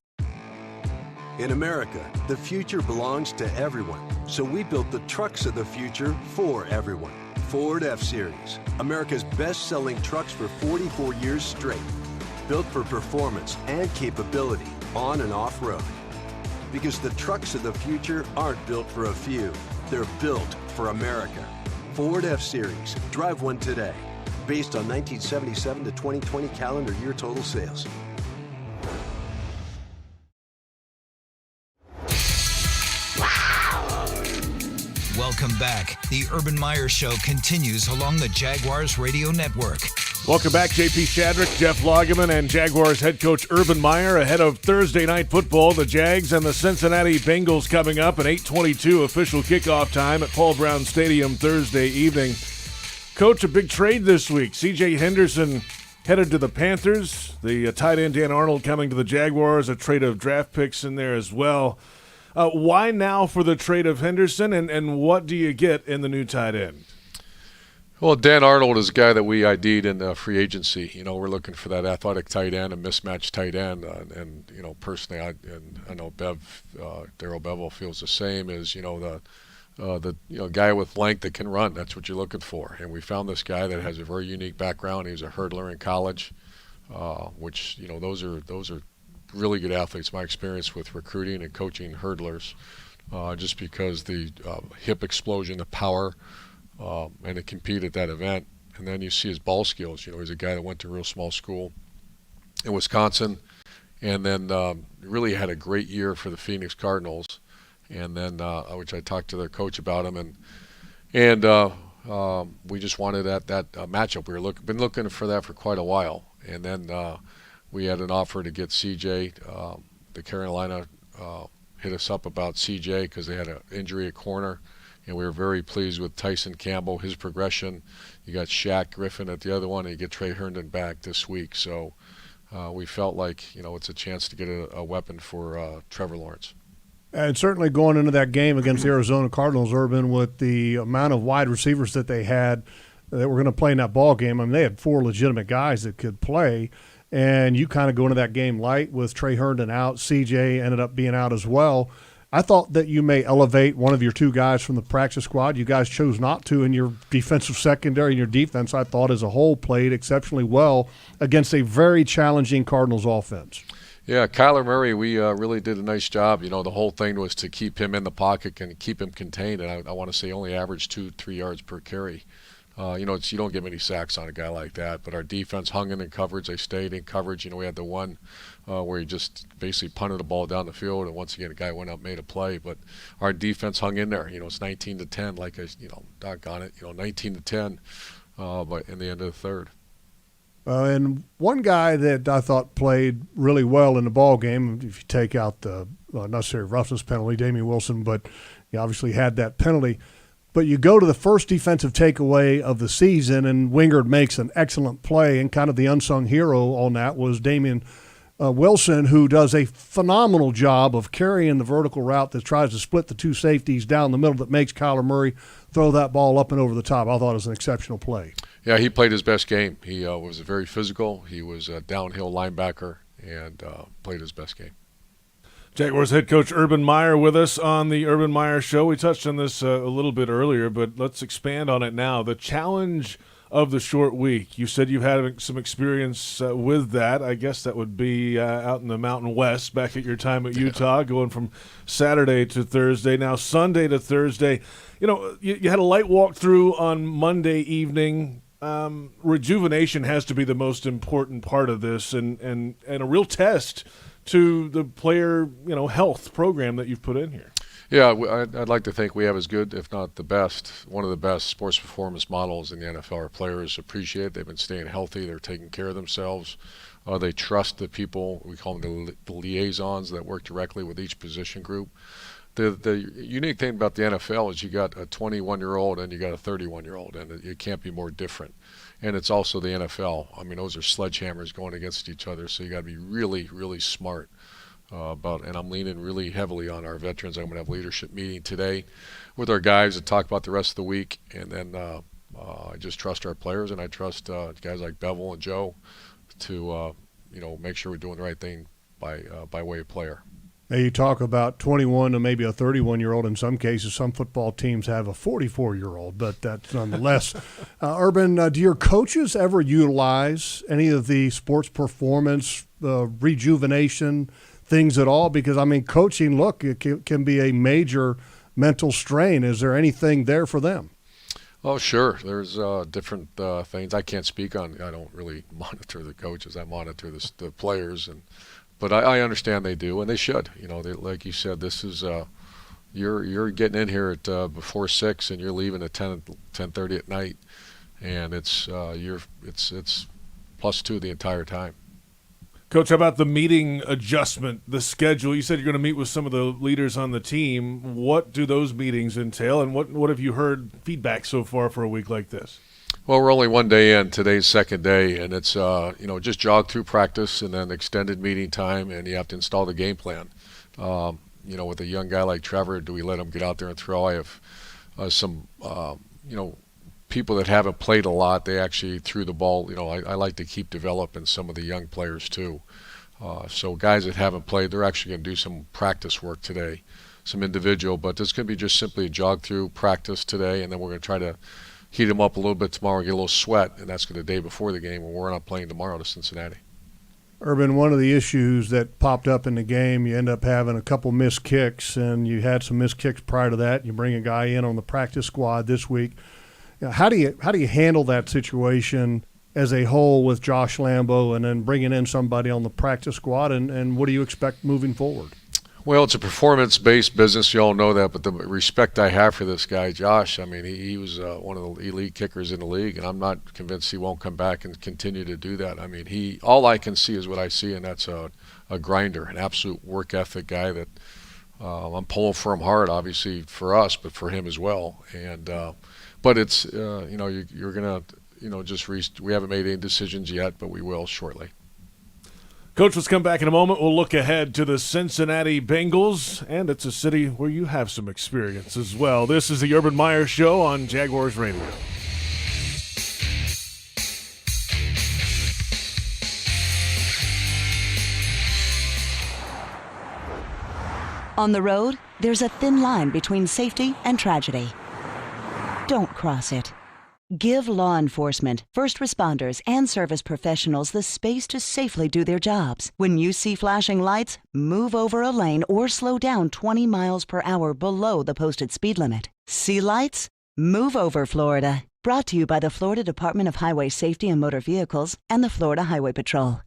In America, the future belongs to everyone. So we built the trucks of the future for everyone. Ford F-Series, America's best-selling trucks for 44 years straight. Built for performance and capability on and off-road. Because the trucks of the future aren't built for a few. They're built for America. Ford F-Series. Drive one today. Based on 1977 to 2020 calendar year total sales. Welcome back. The Urban Meyer Show continues along the Jaguars Radio Network. Welcome back, JP Shadrick, Jeff Lageman, and Jaguars head coach Urban Meyer ahead of Thursday night football. The Jags and the Cincinnati Bengals coming up at 8:22 official kickoff time at Paul Brown Stadium Thursday evening. Coach, a big trade this week. C.J. Henderson headed to the Panthers. The tight end Dan Arnold coming to the Jaguars. A trade of draft picks in there as well. Why now for the trade of Henderson, and what do you get in the new tight end? Well, Dan Arnold is a guy that we ID'd in free agency. You know, we're looking for that athletic tight end, a mismatched tight end, and you know, personally, I know Darrell Bevel feels the same. As you know, the guy with length that can run. That's what you're looking for. And we found this guy that has a very unique background. He was a hurdler in college, which those are really good athletes. My experience with recruiting and coaching hurdlers, just because the hip explosion, the power, and to compete at that event. And then you see his ball skills. He's a guy that went to a real small school in Wisconsin, and then really had a great year for the Phoenix Cardinals. And then, which I talked to their coach about him, and we just wanted that matchup. We been looking for that for quite a while, and then we had an offer to get CJ. The Carolina hit us up about CJ because they had an injury at corner, and we were very pleased with Tyson Campbell, his progression. You got Shaq Griffin at the other one, and you get Trey Herndon back this week. So we felt like it's a chance to get a weapon for Trevor Lawrence. And certainly going into that game against the Arizona Cardinals, Urban, with the amount of wide receivers that they had that were going to play in that ball game, I mean, they had 4 legitimate guys that could play. And you kind of go into that game light with Trey Herndon out. CJ ended up being out as well. I thought that you may elevate one of your 2 guys from the practice squad. You guys chose not to, in your defensive secondary and your defense, I thought, as a whole, played exceptionally well against a very challenging Cardinals offense. Yeah, Kyler Murray, we really did a nice job. The whole thing was to keep him in the pocket and keep him contained. And I want to say only averaged 2-3 yards per carry. You don't get many sacks on a guy like that. But our defense hung in coverage. They stayed in coverage. We had the one where he just basically punted the ball down the field, and once again, the guy went up, made a play. But our defense hung in there. It's 19-10, like doggone it, 19-10, but in the end of the third. And one guy that I thought played really well in the ball game, if you take out the unnecessary roughness penalty, Damian Wilson, but he obviously had that penalty. But you go to the first defensive takeaway of the season, and Wingard makes an excellent play, and kind of the unsung hero on that was Damian Wilson, who does a phenomenal job of carrying the vertical route that tries to split the 2 safeties down the middle that makes Kyler Murray throw that ball up and over the top. I thought it was an exceptional play. Yeah, he played his best game. He was very physical. He was a downhill linebacker and played his best game. Jaguars head coach Urban Meyer with us on the Urban Meyer Show. We touched on this a little bit earlier, but let's expand on it now. The challenge of the short week. You said you've had some experience with that. I guess that would be out in the Mountain West back at your time at Utah, going from Saturday to Thursday, now Sunday to Thursday. You had a light walkthrough on Monday evening. Rejuvenation has to be the most important part of this, and a real test to the player health program that you've put in here. Yeah, I'd like to think we have as good, if not the best, one of the best sports performance models in the NFL. Our players appreciate it. They've been staying healthy. They're taking care of themselves. They trust the people, we call them the liaisons that work directly with each position group. the unique thing about the NFL is you got a 21-year-old and you got a 31-year-old, and it can't be more different. And it's also the NFL. I mean, those are sledgehammers going against each other, so you got to be really, really smart about. And I'm leaning really heavily on our veterans. I'm going to have a leadership meeting today with our guys to talk about the rest of the week, and then I just trust our players, and I trust guys like Bevel and Joe to make sure we're doing the right thing by way of player. Now you talk about 21 to maybe a 31-year-old. In some cases, some football teams have a 44-year-old, but that's nonetheless. Urban, do your coaches ever utilize any of the sports performance rejuvenation things at all? Because, I mean, coaching, look, it can be a major mental strain. Is there anything there for them? Oh, sure. There's different things. I can't speak on. I don't really monitor the coaches. I monitor the players, but I understand they do, and they should. Like you said, this is you're getting in here at before 6, and you're leaving at 10:30 at night, and it's +2 the entire time. Coach, how about the meeting adjustment, the schedule? You said you're going to meet with some of the leaders on the team. What do those meetings entail, and what have you heard feedback so far for a week like this? Well, we're only one day in. Today's second day, and it's just jog through practice and then extended meeting time, and you have to install the game plan. With a young guy like Trevor, do we let him get out there and throw? I have some people that haven't played a lot. They actually threw the ball. I like to keep developing some of the young players too. So guys that haven't played, they're actually going to do some practice work today, some individual, but it's going to be just simply a jog through practice today, and then we're going to try to heat them up a little bit tomorrow and get a little sweat, and that's going to be the day before the game, and we're not playing tomorrow to Cincinnati. Urban, one of the issues that popped up in the game, you end up having a couple missed kicks, and you had some missed kicks prior to that. You bring a guy in on the practice squad this week. How do you handle that situation as a whole with Josh Lambo, and then bringing in somebody on the practice squad, and what do you expect moving forward? Well, it's a performance-based business. You all know that, but the respect I have for this guy, Josh, I mean, he was one of the elite kickers in the league, and I'm not convinced he won't come back and continue to do that. I mean, all I can see is what I see, and that's a grinder, an absolute work ethic guy that I'm pulling for him hard, obviously for us, but for him as well. And but it's you're gonna we haven't made any decisions yet, but we will shortly. Coach, let's come back in a moment. We'll look ahead to the Cincinnati Bengals, and it's a city where you have some experience as well. This is the Urban Meyer Show on Jaguars Radio. On the road, there's a thin line between safety and tragedy. Don't cross it. Give law enforcement, first responders, and service professionals the space to safely do their jobs. When you see flashing lights, move over a lane or slow down 20 miles per hour below the posted speed limit. See lights? Move over, Florida. Brought to you by the Florida Department of Highway Safety and Motor Vehicles and the Florida Highway Patrol.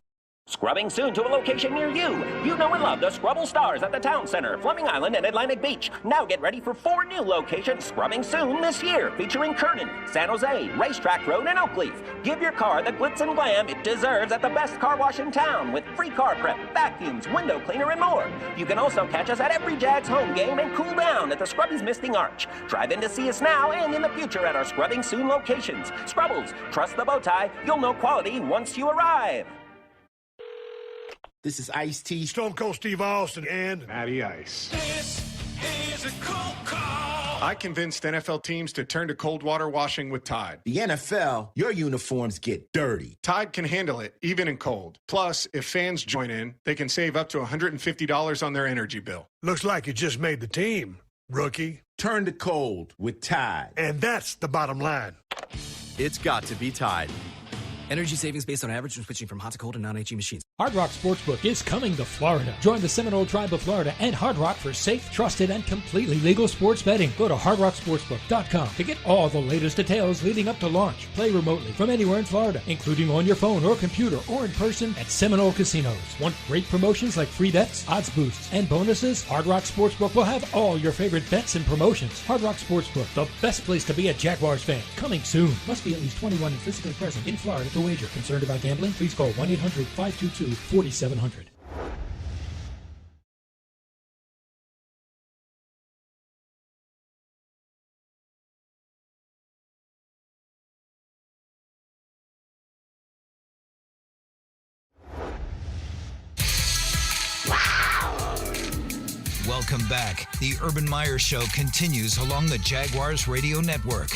Scrubbing soon to a location near you. You know and love the Scrubble Stars at the Town Center, Fleming Island, and Atlantic Beach. Now get ready for 4 new locations scrubbing soon this year, featuring Kernan, San Jose, Racetrack Road, and Oakleaf. Give your car the glitz and glam it deserves at the best car wash in town with free car prep, vacuums, window cleaner, and more. You can also catch us at every Jags home game and cool down at the Scrubby's Misting Arch. Drive in to see us now and in the future at our Scrubbing Soon locations. Scrubbles, trust the bow tie. You'll know quality once you arrive. This is Ice-T, Stone Cold Steve Austin, and Matty Ice. This is a cold call. I convinced NFL teams to turn to cold water washing with Tide. The NFL, your uniforms get dirty. Tide can handle it, even in cold. Plus, if fans join in, they can save up to $150 on their energy bill. Looks like you just made the team, rookie. Turn to cold with Tide. And that's the bottom line. It's got to be Tide. Energy savings based on average when switching from hot to cold and non-HE machines. Hard Rock Sportsbook is coming to Florida. Join the Seminole Tribe of Florida and Hard Rock for safe, trusted, and completely legal sports betting. Go to hardrocksportsbook.com to get all the latest details leading up to launch. Play remotely from anywhere in Florida, including on your phone or computer or in person at Seminole Casinos. Want great promotions like free bets, odds boosts, and bonuses? Hard Rock Sportsbook will have all your favorite bets and promotions. Hard Rock Sportsbook, the best place to be a Jaguars fan. Coming soon. Must be at least 21 and physically present in Florida to wager. Concerned about gambling? Please call 1-800-522-4700. Welcome back. The Urban Meyer Show continues along the Jaguars Radio Network.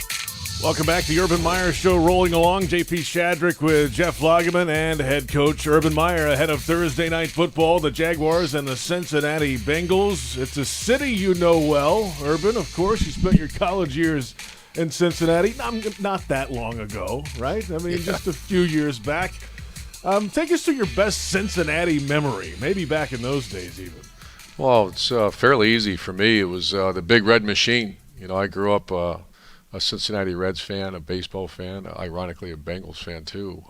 Welcome back to the Urban Meyer Show, rolling along. JP Shadrick with Jeff Lageman and head coach Urban Meyer ahead of Thursday night football, the Jaguars and the Cincinnati Bengals. It's a city you know well, Urban. Of course, you spent your college years in Cincinnati, not that long ago, right? I mean, just a few years back. Take us to your best Cincinnati memory, maybe back in those days even. Well, it's fairly easy for me. It was the Big Red Machine. You know, I grew up a Cincinnati Reds fan, a baseball fan, ironically a Bengals fan too.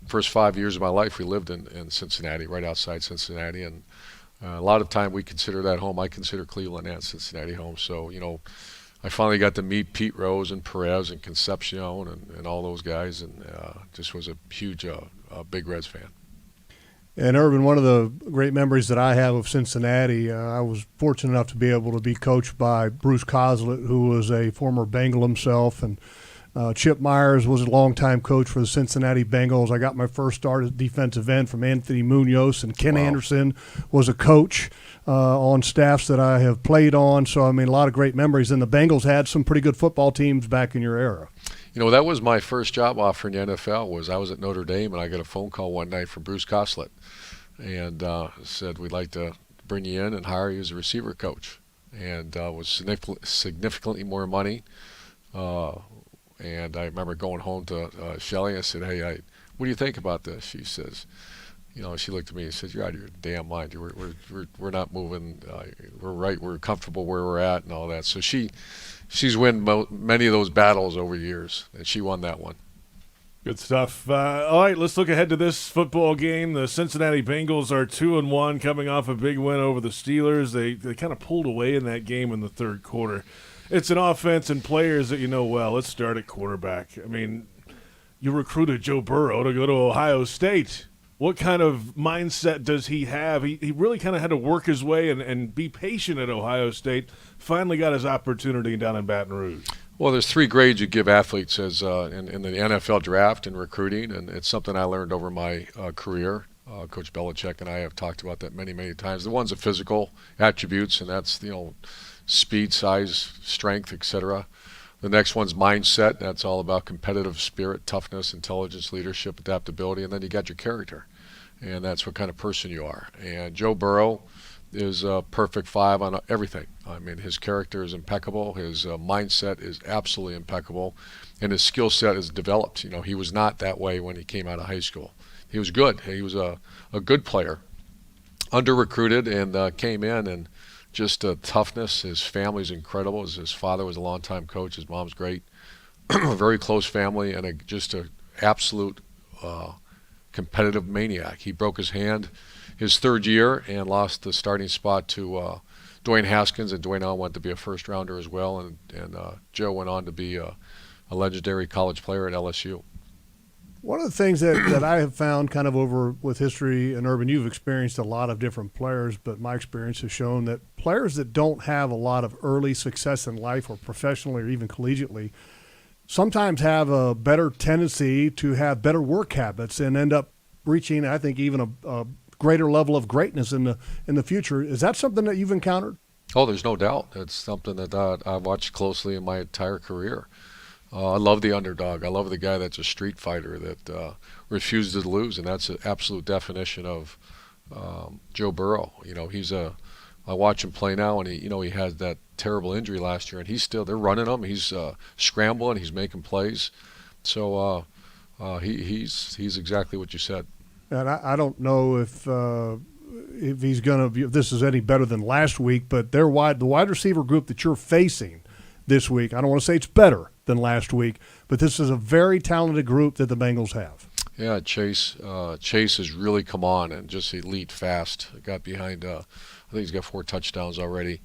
First 5 years of my life we lived in Cincinnati, right outside Cincinnati, and a lot of time we consider that home. I consider Cleveland and Cincinnati home. So, you know, I finally got to meet Pete Rose and Perez and Concepcion and all those guys, and just was a huge Big Reds fan. And Urban, one of the great memories that I have of Cincinnati, I was fortunate enough to be able to be coached by Bruce Coslett, who was a former Bengal himself, and Chip Myers was a longtime coach for the Cincinnati Bengals. I got my first start at defensive end from Anthony Munoz, and Ken Anderson was a coach on staffs that I have played on. So, I mean, a lot of great memories. And the Bengals had some pretty good football teams back in your era. You know, that was my first job offer in the NFL. I was at Notre Dame, and I got a phone call one night from Bruce Coslett, and said, we'd like to bring you in and hire you as a receiver coach. And was significantly more money. And I remember going home to Shelley. I said, hey, what do you think about this? She says, you know, she looked at me and said, you're out of your damn mind. We're not moving. We're right. We're comfortable where we're at and all that. So she's won many of those battles over years, and she won that one. Good stuff. All right, let's look ahead to this football game. The Cincinnati Bengals are 2-1, coming off a big win over the Steelers. They kind of pulled away in that game in the third quarter. It's an offense and players that you know well. Let's start at quarterback. I mean, you recruited Joe Burrow to go to Ohio State. What kind of mindset does he have? He really kind of had to work his way and be patient at Ohio State. Finally got his opportunity down in Baton Rouge. Well, there's three grades you give athletes as in the NFL draft and recruiting, and it's something I learned over my career. Coach Belichick and I have talked about that many, many times. The one's the physical attributes, and that's, you know, speed, size, strength, etc. The next one's mindset. That's all about competitive spirit, toughness, intelligence, leadership, adaptability, and then you got your character, and that's what kind of person you are. And Joe Burrow is a perfect 5 on everything. I mean, his character is impeccable. His mindset is absolutely impeccable, and his skill set is developed. You know, he was not that way when he came out of high school. He was good. He was a good player, under-recruited, and came in and just toughness. His family's incredible. His father was a longtime coach. His mom's great. A very close family, and just an absolute competitive maniac. He broke his hand his third year and lost the starting spot to Dwayne Haskins, and Dwayne went to be a first-rounder as well, and Joe went on to be a legendary college player at LSU. One of the things that I have found kind of over with history, and Urban, you've experienced a lot of different players, but my experience has shown that players that don't have a lot of early success in life or professionally or even collegiately sometimes have a better tendency to have better work habits and end up reaching, I think, even a greater level of greatness in the future. Is that something that you've encountered? Oh, there's no doubt. It's something that I've watched closely in my entire career. I love the underdog. I love the guy that's a street fighter that refuses to lose, and that's an absolute definition of Joe Burrow. You know, I watch him play now, and he had that terrible injury last year, and they're running him. He's scrambling. He's making plays. So he's exactly what you said. And I don't know if he's going to. If this is any better than last week, but the wide receiver group that you're facing this week, I don't want to say it's better than last week, but this is a very talented group that the Bengals have. Yeah, Chase has really come on and just elite fast. Got behind, I think he's got 4 touchdowns already.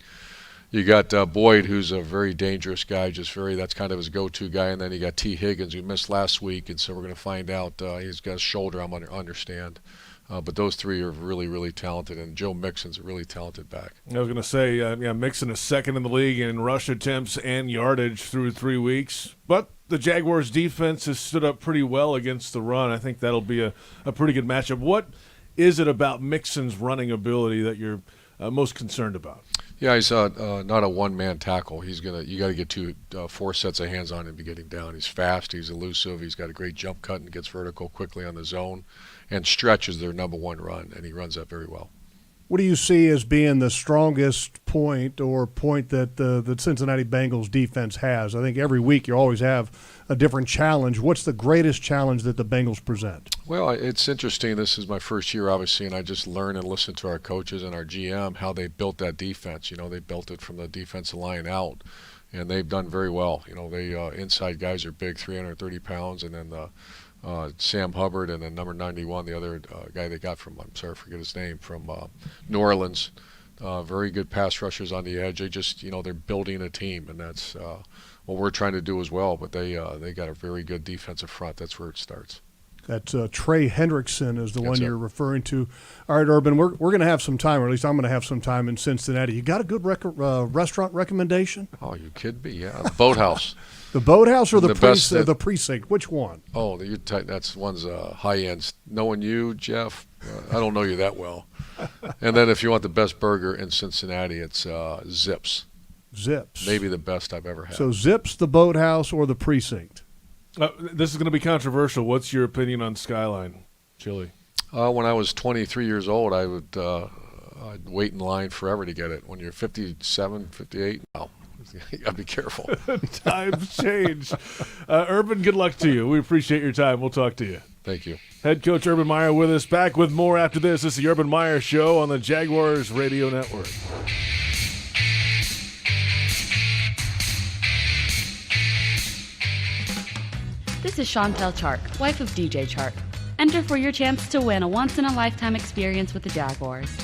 You got Boyd, who's a very dangerous guy, that's kind of his go-to guy, and then you got T. Higgins, who missed last week, and so we're going to find out. He's got a shoulder, I'm going to understand. But those three are really, really talented, and Joe Mixon's a really talented back. I was going to say, Mixon is second in the league in rush attempts and yardage through 3 weeks. But the Jaguars' defense has stood up pretty well against the run. I think that'll be a pretty good matchup. What is it about Mixon's running ability that you're most concerned about? Yeah, he's not a one-man tackle. You got to get 4 sets of hands on him to get him down. He's fast, he's elusive, he's got a great jump cut and gets vertical quickly on the zone, and stretch is their number one run, and he runs that very well. What do you see as being the strongest point that the Cincinnati Bengals defense has? I think every week you always have a different challenge. What's the greatest challenge that the Bengals present? Well, it's interesting. This is my first year, obviously, and I just learn and listen to our coaches and our GM how they built that defense. They built it from the defensive line out, and they've done very well. They inside guys are big, 330 pounds, and then Sam Hubbard, and then number 91, the other guy they got from, I'm sorry, I forget his name, from New Orleans. Very good pass rushers on the edge. They just, they're building a team, and that's what we're trying to do as well. But they got a very good defensive front. That's where it starts. That's Trey Hendrickson is the one you're referring to. All right, Urban, we're going to have some time, or at least I'm going to have some time in Cincinnati. You got a good restaurant recommendation? Oh, you kidding me? Yeah, the Boathouse. The Boathouse or the Precinct? Which one? Oh, that's one's high-end. Knowing you, Jeff, I don't know you that well. And then if you want the best burger in Cincinnati, it's Zips. Zips. Maybe the best I've ever had. So Zips, the Boathouse, or the Precinct? This is going to be controversial. What's your opinion on Skyline chili? When I was 23 years old, I'd wait in line forever to get it. When you're 57, 58, no. You got to be careful. Times change. Urban, good luck to you. We appreciate your time. We'll talk to you. Thank you. Head coach Urban Meyer with us. Back with more after this. This is the Urban Meyer Show on the Jaguars Radio Network. This is Chantel Chark, wife of DJ Chark. Enter for your chance to win a once-in-a-lifetime experience with the Jaguars.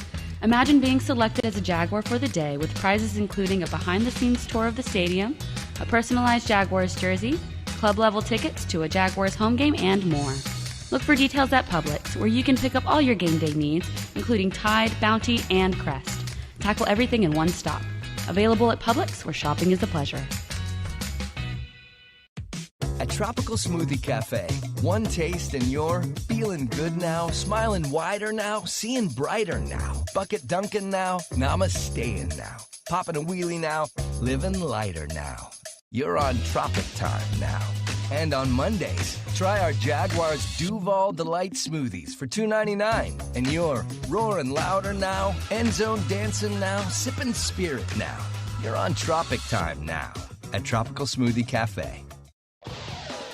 Imagine being selected as a Jaguar for the day with prizes including a behind-the-scenes tour of the stadium, a personalized Jaguars jersey, club-level tickets to a Jaguars home game, and more. Look for details at Publix, where you can pick up all your game day needs, including Tide, Bounty, and Crest. Tackle everything in one stop. Available at Publix, where shopping is a pleasure. At Tropical Smoothie Cafe, one taste and you're feeling good now, smiling wider now, seeing brighter now, bucket dunking now, namasteing now, popping a wheelie now, living lighter now. You're on Tropic Time now. And on Mondays, try our Jaguars Duval Delight Smoothies for $2.99. And you're roaring louder now, end zone dancing now, sipping spirit now. You're on Tropic Time now at Tropical Smoothie Cafe.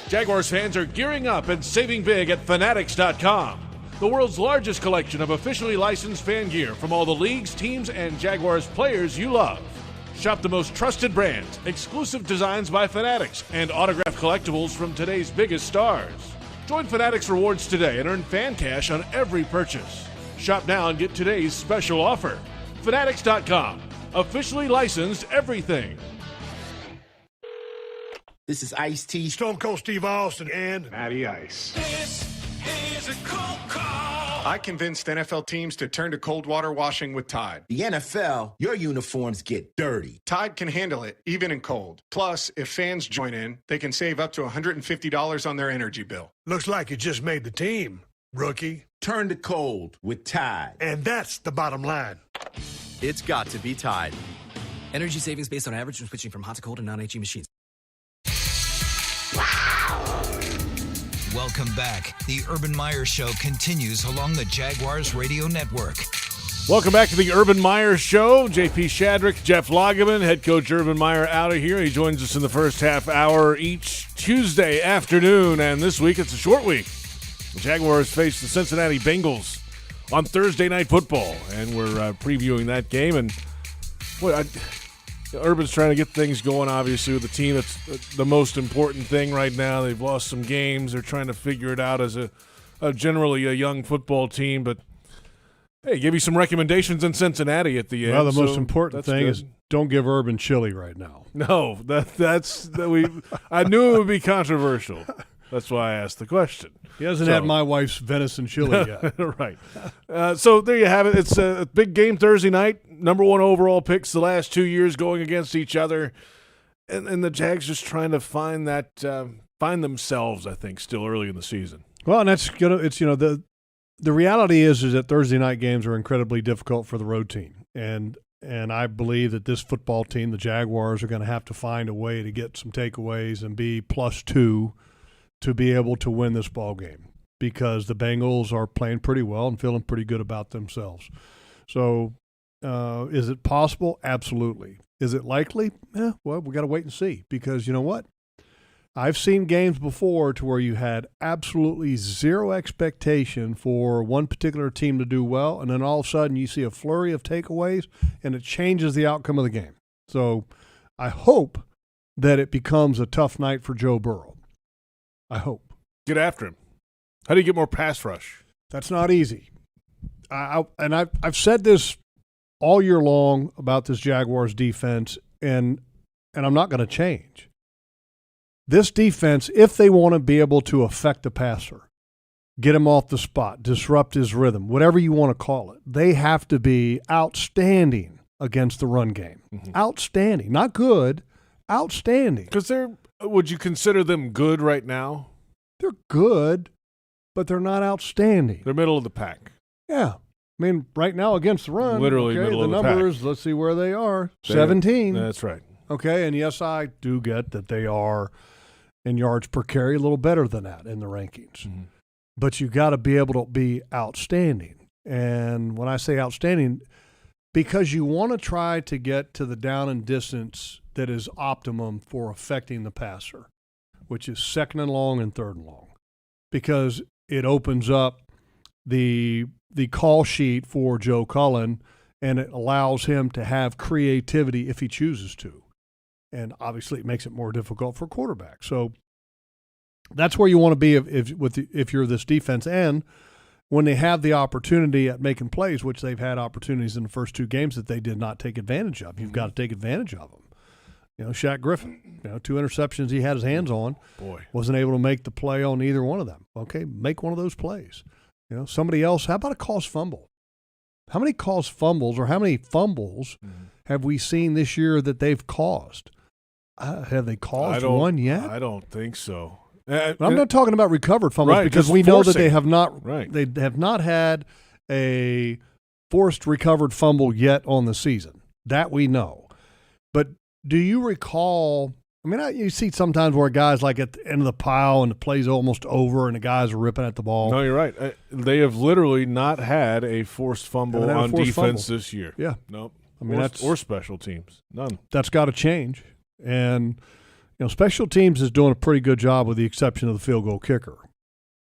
Jaguars fans are gearing up and saving big at Fanatics.com. The world's largest collection of officially licensed fan gear from all the leagues, teams, and Jaguars players you love. Shop the most trusted brands, exclusive designs by Fanatics, and autographed collectibles from today's biggest stars. Join Fanatics Rewards today and earn fan cash on every purchase. Shop now and get today's special offer. Fanatics.com. Officially licensed everything. This is Ice-T, Stone Cold Steve Austin, and Matty Ice. This is a cold call. I convinced NFL teams to turn to cold water washing with Tide. The NFL, your uniforms get dirty. Tide can handle it, even in cold. Plus, if fans join in, they can save up to $150 on their energy bill. Looks like you just made the team, rookie. Turn to cold with Tide. And that's the bottom line. It's got to be Tide. Energy savings based on average when switching from hot to cold and non-HE machines. Welcome back. The Urban Meyer Show continues along the Jaguars Radio Network. Welcome back to the Urban Meyer Show. JP Shadrick, Jeff Lageman, head coach Urban Meyer out of here. He joins us in the first half hour each Tuesday afternoon, and this week it's a short week. The Jaguars face the Cincinnati Bengals on Thursday Night Football, and we're previewing that game. And boy, Urban's trying to get things going, obviously, with the team. That's the most important thing right now. They've lost some games. They're trying to figure it out as generally a young football team. But, hey, give you some recommendations in Cincinnati at the end. Well, the most important thing is don't give Urban chili right now. No, I knew it would be controversial. That's why I asked the question. He hasn't had my wife's venison chili yet. Right. So there you have it. It's a big game Thursday night. Number one overall picks the last 2 years going against each other. And the Jags just trying to find themselves, I think, still early in the season. Well, and the reality is that Thursday night games are incredibly difficult for the road team. And I believe that this football team, the Jaguars, are going to have to find a way to get some takeaways and be +2 to be able to win this ball game, because the Bengals are playing pretty well and feeling pretty good about themselves. So is it possible? Absolutely. Is it likely? Well, we got to wait and see, because you know what? I've seen games before to where you had absolutely zero expectation for one particular team to do well, and then all of a sudden you see a flurry of takeaways, and it changes the outcome of the game. So I hope that it becomes a tough night for Joe Burrow. I hope. Get after him. How do you get more pass rush? That's not easy. I've said this all year long about this Jaguars defense, and I'm not going to change. This defense, if they want to be able to affect the passer, get him off the spot, disrupt his rhythm, whatever you want to call it, they have to be outstanding against the run game. Mm-hmm. Outstanding. Not good, outstanding. Because would you consider them good right now? They're good, but they're not outstanding. They're middle of the pack. Yeah. I mean, right now against the run, literally middle of the pack. Numbers, let's see where they are. 17. That's right. Okay, and yes, I do get that they are in yards per carry a little better than that in the rankings. Mm-hmm. But you got to be able to be outstanding. And when I say outstanding, because you want to try to get to the down and distance that is optimum for affecting the passer, which is 2nd and long and 3rd and long, because it opens up the call sheet for Joe Cullen, and it allows him to have creativity if he chooses to. And obviously it makes it more difficult for quarterbacks. So that's where you want to be if you're this defense. And when they have the opportunity at making plays, which they've had opportunities in the first 2 games that they did not take advantage of, you've got to take advantage of them. You know, Shaq Griffin, 2 interceptions he had his hands on. Boy. Wasn't able to make the play on either one of them. Okay, make one of those plays. Somebody else, how about a caused fumble? How many caused fumbles or how many fumbles have we seen this year that they've caused? Have they caused one yet? I don't think so. I'm not talking about recovered fumbles, right, because we know that they have not. Right. They have not had a forced recovered fumble yet on the season. That we know. But do you recall? I mean, you see sometimes where a guy's like at the end of the pile and the play's almost over and the guys are ripping at the ball. No, you're right. They have literally not had a forced fumble on defense this year. Yeah. Nope. I mean, or special teams. None. That's got to change. And, special teams is doing a pretty good job with the exception of the field goal kicker,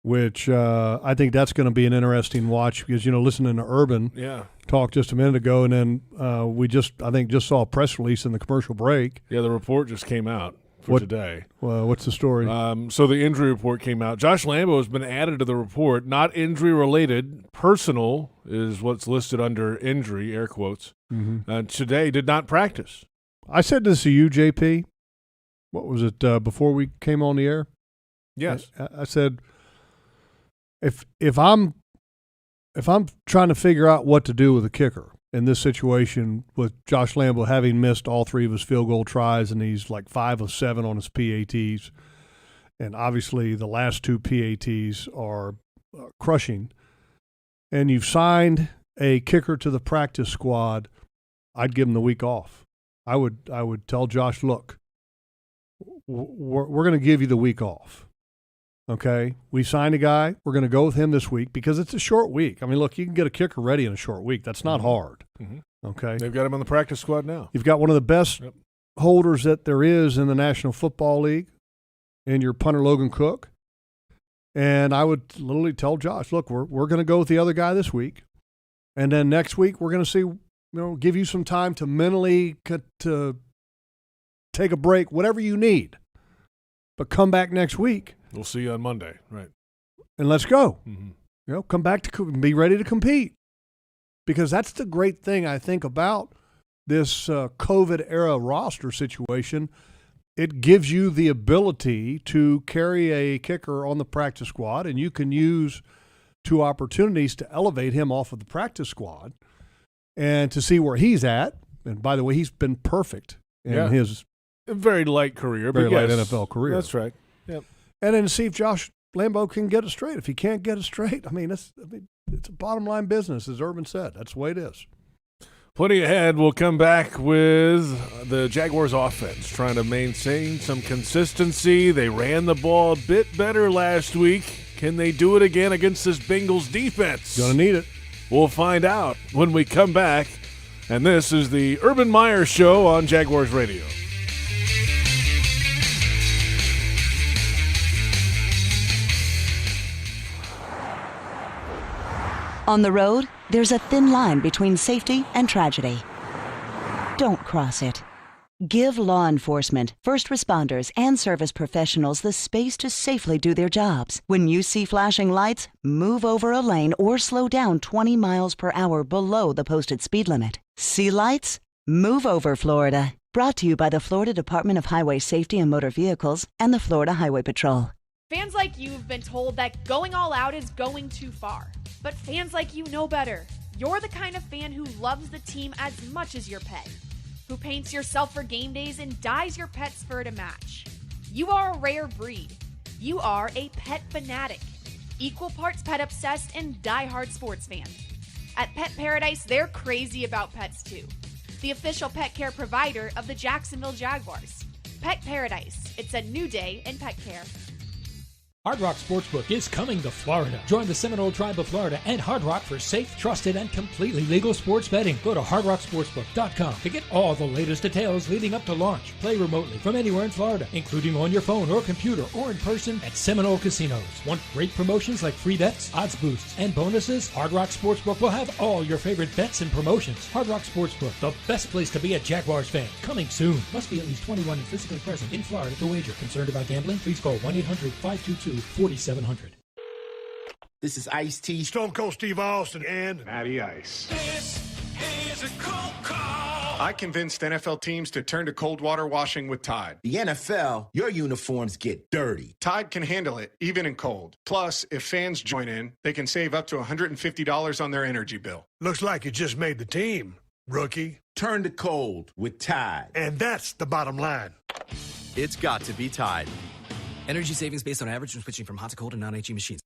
which I think that's going to be an interesting watch because, listening to Urban talk just a minute ago, and then we just saw a press release in the commercial break. Yeah, the report just came out for today. Well, what's the story? So the injury report came out. Josh Lambo has been added to the report, not injury-related. Personal is what's listed under injury, air quotes. Mm-hmm. Today did not practice. I said this to you, JP. What was it, before we came on the air? Yes. I said, if I'm trying to figure out what to do with a kicker in this situation with Josh Lambo having missed all 3 of his field goal tries and he's like 5 of 7 on his PATs, and obviously the last 2 PATs are crushing, and you've signed a kicker to the practice squad, I'd give him the week off. I would tell Josh, look, we're going to give you the week off. Okay, we signed a guy. We're going to go with him this week because it's a short week. I mean, look, you can get a kicker ready in a short week. That's not hard. Mm-hmm. Okay, they've got him on the practice squad now. You've got one of the best holders that there is in the National Football League, in your punter Logan Cook. And I would literally tell Josh, look, we're going to go with the other guy this week, and then next week we're going to see. Give you some time to mentally to take a break, whatever you need. But come back next week. We'll see you on Monday, right? And let's go. Mm-hmm. Come back to be ready to compete. Because that's the great thing, I think, about this COVID-era roster situation. It gives you the ability to carry a kicker on the practice squad, and you can use 2 opportunities to elevate him off of the practice squad and to see where he's at. And by the way, he's been perfect in his very light career, light NFL career. That's right. Yep. And then see if Josh Lambo can get it straight. If he can't get it straight, it's a bottom line business, as Urban said. That's the way it is. Plenty ahead. We'll come back with the Jaguars offense trying to maintain some consistency. They ran the ball a bit better last week. Can they do it again against this Bengals defense? Gonna need it. We'll find out when we come back. And this is the Urban Meyer Show on Jaguars Radio. On the road, there's a thin line between safety and tragedy. Don't cross it. Give law enforcement, first responders, and service professionals the space to safely do their jobs. When you see flashing lights, move over a lane or slow down 20 miles per hour below the posted speed limit. See lights? Move over, Florida. Brought to you by the Florida Department of Highway Safety and Motor Vehicles and the Florida Highway Patrol. Fans like you have been told that going all out is going too far. But fans like you know better. You're the kind of fan who loves the team as much as your pet, who paints yourself for game days and dyes your pet's fur to match. You are a rare breed. You are a pet fanatic, equal parts pet obsessed and diehard sports fan. At Pet Paradise, they're crazy about pets too. The official pet care provider of the Jacksonville Jaguars. Pet Paradise. It's a new day in pet care. Hard Rock Sportsbook is coming to Florida. Join the Seminole Tribe of Florida and Hard Rock for safe, trusted, and completely legal sports betting. Go to hardrocksportsbook.com to get all the latest details leading up to launch. Play remotely from anywhere in Florida, including on your phone or computer or in person at Seminole Casinos. Want great promotions like free bets, odds boosts, and bonuses? Hard Rock Sportsbook will have all your favorite bets and promotions. Hard Rock Sportsbook, the best place to be a Jaguars fan. Coming soon. Must be at least 21 and physically present in Florida to wager. Concerned about gambling? Please call 1-800-522-4700. This is Ice-T, Stone Cold Steve Austin, and Matty Ice. This is a cold call. I convinced NFL teams to turn to cold water washing with Tide. The NFL, your uniforms get dirty. Tide can handle it, even in cold. Plus, if fans join in, they can save up to $150 on their energy bill. Looks like you just made the team, rookie. Turn to cold with Tide. And that's the bottom line. It's got to be Tide. Energy savings based on average when switching from hot to cold and non-HE machines.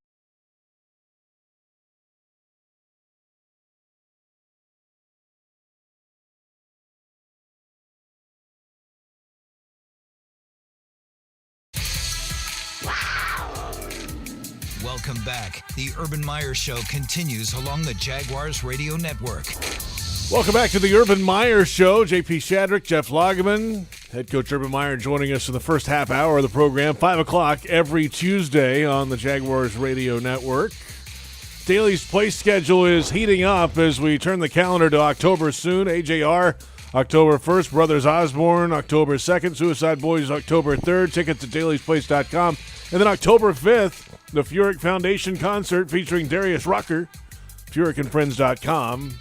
Welcome back. The Urban Meyer Show continues along the Jaguars Radio Network. Welcome back to the Urban Meyer Show. JP Shadrick, Jeff Lageman, head coach Urban Meyer joining us for the first half hour of the program, 5 o'clock every Tuesday on the Jaguars Radio Network. Daly's play schedule is heating up as we turn the calendar to October soon. AJR, October 1st. Brothers Osborne, October 2nd. Suicide Boys, October 3rd. Tickets at dailysplace.com. And then October 5th, the Furyk Foundation concert featuring Darius Rucker, FurykandFriends.com.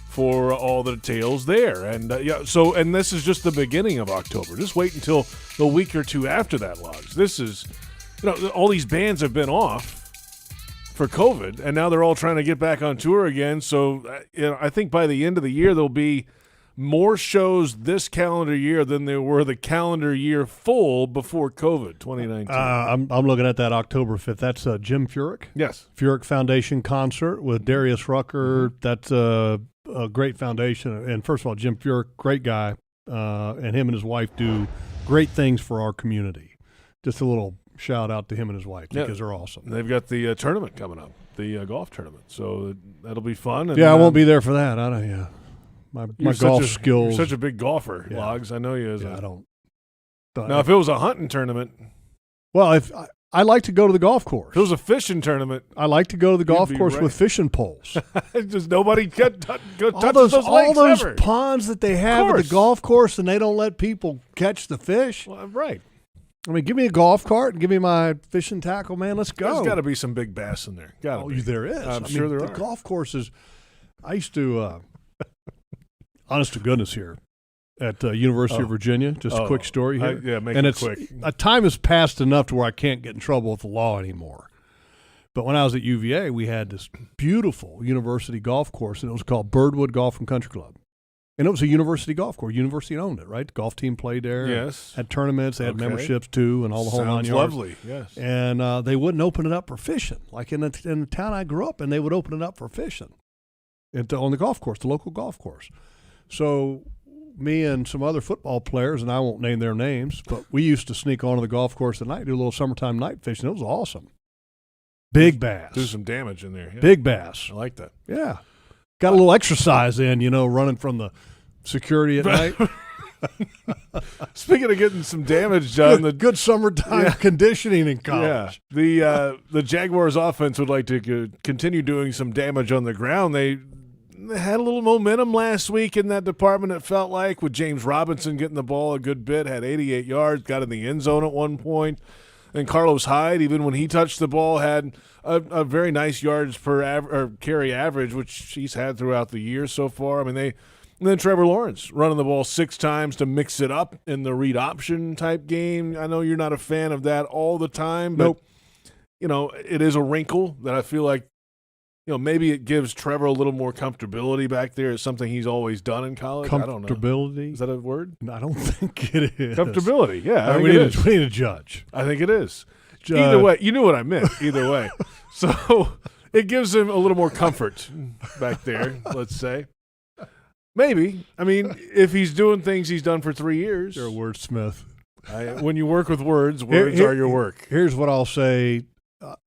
for all the details there. And and this is just the beginning of October. Just wait until the week or two after that, Logs. This is, all these bands have been off for COVID, and now they're all trying to get back on tour again. So, I think by the end of the year, there'll be more shows this calendar year than there were the calendar year full before COVID, 2019. I'm looking at that October 5th. That's Jim Furyk. Yes. Furyk Foundation concert with Darius Rucker. Mm-hmm. That's a great foundation. And first of all, Jim Furyk, great guy, and him and his wife do great things for our community. Just a little shout out to him and his wife because they're awesome. They've got the tournament coming up, the golf tournament. So that'll be fun. And, I won't be there for that. My golf skills. You're such a big golfer, Logs. I know you. I don't. Now, if it was a hunting tournament. Well, I like to go to the golf course. If it was a fishing tournament. I like to go to the golf course with fishing poles. Just nobody touches all those ponds that they have at the golf course, and they don't let people catch the fish. Well, right. I mean, give me a golf cart and give me my fishing tackle, man. Let's go. There's got to be some big bass in there. There is. I'm sure there are. The golf courses. I used to, honest to goodness here, at University of Virginia. Just a quick story here. Make it quick. Time has passed enough to where I can't get in trouble with the law anymore. But when I was at UVA, we had this beautiful university golf course, and it was called Birdwood Golf and Country Club. And it was a university golf course. University owned it, right? The golf team played there. Yes. Had tournaments. They had memberships, too, and all the whole 9 yards. Sounds lovely, yes. And they wouldn't open it up for fishing, like in the town I grew up in, they would open it up for fishing. on the golf course, the local golf course. So me and some other football players, and I won't name their names, but we used to sneak onto the golf course at night, do a little summertime night fishing. It was awesome. Big bass. Do some damage in there. Yeah. Big bass. I like that. Yeah. Got a little exercise in, running from the security at night. Speaking of getting some damage done, the good summertime conditioning in college. Yeah, the Jaguars offense would like to continue doing some damage on the ground. They had a little momentum last week in that department, it felt like, with James Robinson getting the ball a good bit, had 88 yards, got in the end zone at one point. And Carlos Hyde, even when he touched the ball, had a very nice yards per carry average, which he's had throughout the year so far. I mean, and then Trevor Lawrence running the ball 6 times to mix it up in the read option type game. I know you're not a fan of that all the time, but it is a wrinkle that I feel like, maybe it gives Trevor a little more comfortability back there. It's something he's always done in college. I don't know. Comfortability? Is that a word? I don't think it is. Comfortability, yeah. We need a judge. I think it is. Either way, you knew what I meant. Either way. So it gives him a little more comfort back there, let's say. Maybe. I mean, if he's doing things he's done for 3 years. You're a wordsmith. When you work with words are your work. Here's what I'll say.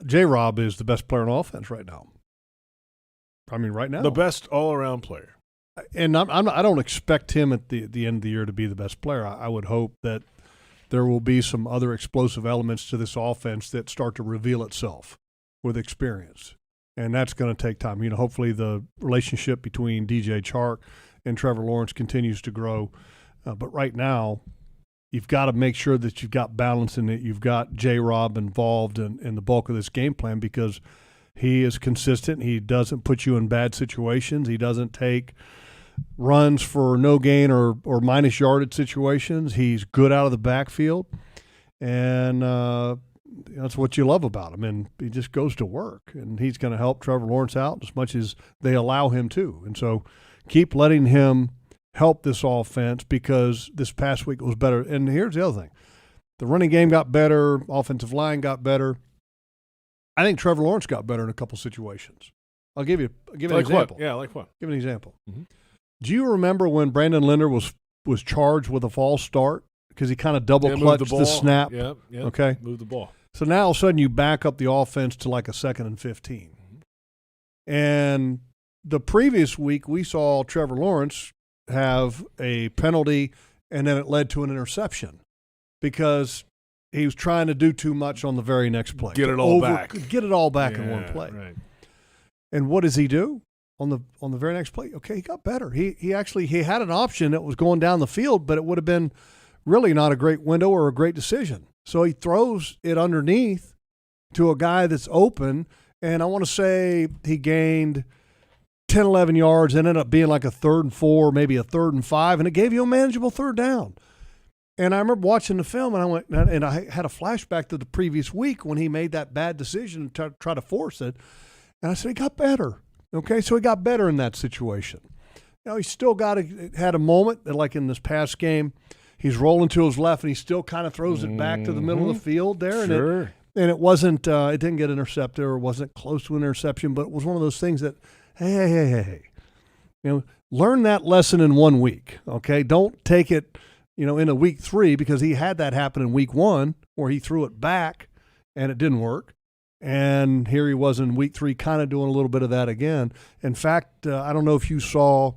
J-Rob is the best player on offense right now. I mean, right now. The best all-around player. And I don't expect him at the end of the year to be the best player. I would hope that there will be some other explosive elements to this offense that start to reveal itself with experience. And that's going to take time. Hopefully the relationship between DJ Chark and Trevor Lawrence continues to grow. But right now, you've got to make sure that you've got balance and that you've got J-Rob involved in the bulk of this game plan, because he is consistent. He doesn't put you in bad situations. He doesn't take runs for no gain or minus yardage situations. He's good out of the backfield. And that's what you love about him. And he just goes to work. And he's going to help Trevor Lawrence out as much as they allow him to. And so keep letting him help this offense, because this past week it was better. And here's the other thing. The running game got better. Offensive line got better. I think Trevor Lawrence got better in a couple situations. I'll give you an example. What? Yeah, like what? Give an example. Mm-hmm. Do you remember when Brandon Linder was charged with a false start because he kind of double-clutched the snap? Yeah. Okay. Move the ball. So now all of a sudden you back up the offense to like a 2nd and 15. Mm-hmm. And the previous week we saw Trevor Lawrence have a penalty, and then it led to an interception because he was trying to do too much on the very next play. Get it all back in one play. Right. And what does he do on the very next play? Okay, he got better. He had an option that was going down the field, but it would have been really not a great window or a great decision. So he throws it underneath to a guy that's open, and I want to say he gained 10, 11 yards, ended up being like a 3rd and 4, maybe a 3rd and 5, and it gave you a manageable 3rd down. And I remember watching the film, and I had a flashback to the previous week when he made that bad decision to try to force it. And I said, he got better. Okay, so he got better in that situation. He still had a moment that, like in this past game, he's rolling to his left, and he still kind of throws it back to the middle of the field there. Sure. And it wasn't, it didn't get intercepted or wasn't close to an interception, but it was one of those things that, hey. Learn that lesson in 1 week, okay? Don't take it, in a week 3, because he had that happen in week 1 where he threw it back and it didn't work. And here he was in week 3 kind of doing a little bit of that again. In fact, I don't know if you saw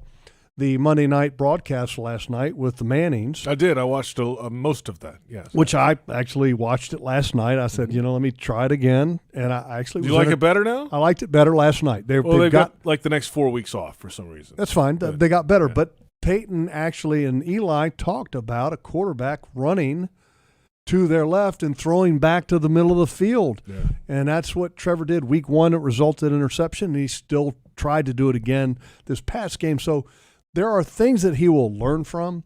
the Monday night broadcast last night with the Mannings. I did. I watched most of that, yes. Which I actually watched it last night. I said, let me try it again. And I actually Do you like it better now? I liked it better last night. They've got like the next 4 weeks off for some reason. That's fine. Good. They got better. Yeah. But Peyton actually and Eli talked about a quarterback running to their left and throwing back to the middle of the field. Yeah. And that's what Trevor did. Week 1, it resulted in interception, and he still tried to do it again this past game. So there are things that he will learn from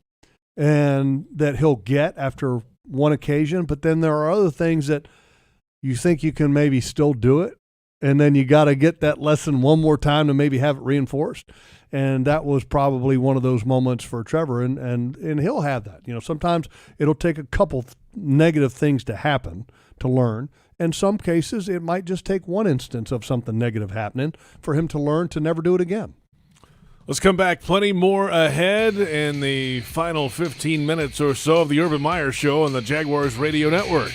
and that he'll get after one occasion, but then there are other things that you think you can maybe still do it, and then you got to get that lesson one more time to maybe have it reinforced. And that was probably one of those moments for Trevor, and he'll have that. Sometimes it'll take a couple negative things to happen to learn. In some cases, it might just take one instance of something negative happening for him to learn to never do it again. Let's come back. Plenty more ahead in the final 15 minutes or so of the Urban Meyer Show on the Jaguars Radio Network.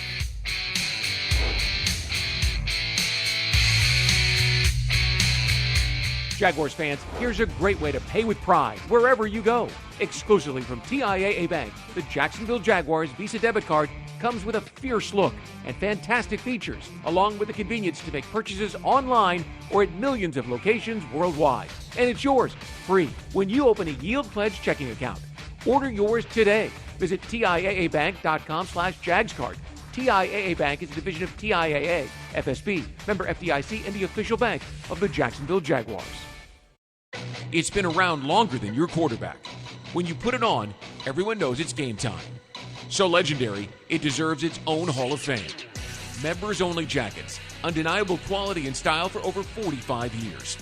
Jaguars fans, here's a great way to pay with pride wherever you go. Exclusively from TIAA Bank, the Jacksonville Jaguars Visa debit card comes with a fierce look and fantastic features, along with the convenience to make purchases online or at millions of locations worldwide. And it's yours, free, when you open a Yield Pledge checking account. Order yours today. Visit TIAABank.com/JagsCard. TIAA Bank is a division of TIAA, FSB, member FDIC, and the official bank of the Jacksonville Jaguars. It's been around longer than your quarterback. When you put it on, everyone knows it's game time. So legendary, it deserves its own Hall of Fame. Members-only jackets, undeniable quality and style for over 45 years.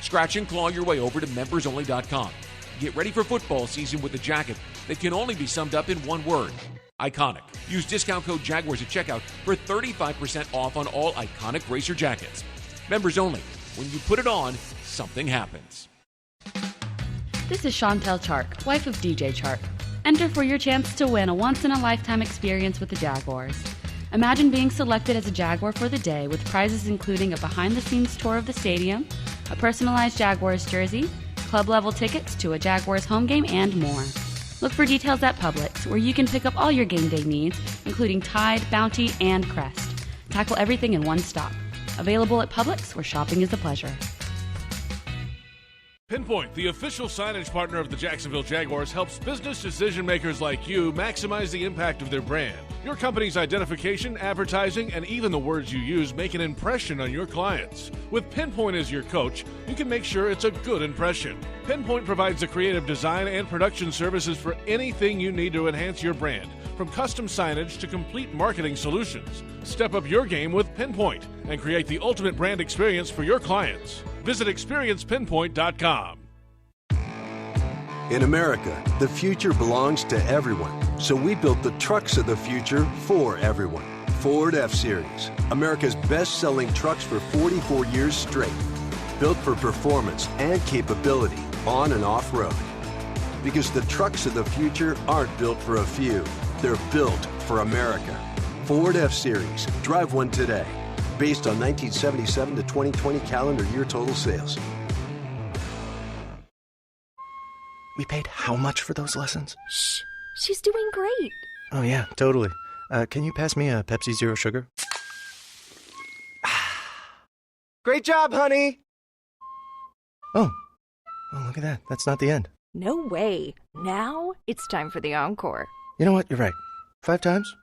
Scratch and claw your way over to membersonly.com. Get ready for football season with a jacket that can only be summed up in one word: iconic. Use discount code Jaguars at checkout for 35% off on all iconic racer jackets. Members only. When you put it on, something happens. This is Chantel Chark, wife of DJ Chark. Enter for your chance to win a once-in-a-lifetime experience with the Jaguars. Imagine being selected as a Jaguar for the day with prizes including a behind-the-scenes tour of the stadium, a personalized Jaguars jersey, club-level tickets to a Jaguars home game, and more. Look for details at Publix, where you can pick up all your game day needs, including Tide, Bounty, and Crest. Tackle everything in one stop. Available at Publix, where shopping is a pleasure. Pinpoint, the official signage partner of the Jacksonville Jaguars, helps business decision makers like you maximize the impact of their brand. Your company's identification, advertising, and even the words you use make an impression on your clients. With Pinpoint as your coach, you can make sure it's a good impression. Pinpoint provides the creative design and production services for anything you need to enhance your brand, from custom signage to complete marketing solutions. Step up your game with Pinpoint and create the ultimate brand experience for your clients. Visit experiencepinpoint.com. In America, the future belongs to everyone. So we built the trucks of the future for everyone. Ford F-Series, America's best-selling trucks for 44 years straight. Built for performance and capability on and off-road. Because the trucks of the future aren't built for a few. They're built for America. Ford F-Series. Drive one today. Based on 1977 to 2020 calendar year total sales. We paid how much for those lessons? Shh, she's doing great. Oh yeah, totally. Can you pass me a Pepsi Zero Sugar? Great job, honey! Oh, look at that. That's not the end. No way. Now it's time for the encore. You know what? You're right. 5 times?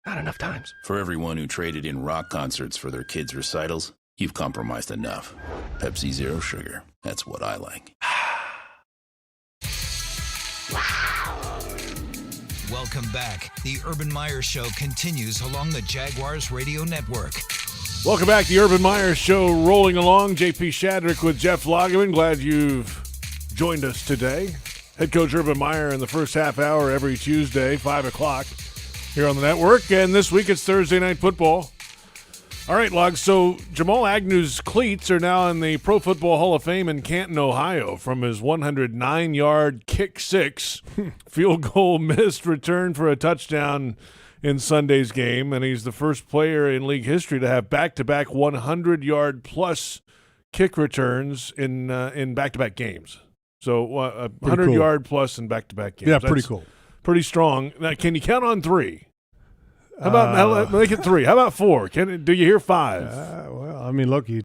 Not enough times. For everyone who traded in rock concerts for their kids' recitals, you've compromised enough. Pepsi Zero Sugar. That's what I like. Welcome back. The Urban Meyer Show continues along the Jaguars Radio Network. Welcome back. The Urban Meyer Show rolling along. JP Shadrick with Jeff Lageman. Glad you've joined us today. Head coach Urban Meyer in the first half hour every Tuesday, 5 o'clock here on the network. And this week it's Thursday Night Football. All right, Log. So Jamal Agnew's cleats are now in the Pro Football Hall of Fame in Canton, Ohio, from his 109-yard kick six field goal missed return for a touchdown in Sunday's game. And he's the first player in league history to have back-to-back 100-yard plus kick returns in back-to-back games. So 100-yard plus in back-to-back games. Yeah, pretty cool. Pretty strong. Now, can you count on 3? How about make it 3? How about 4? Do you hear 5? Well, I mean, look, you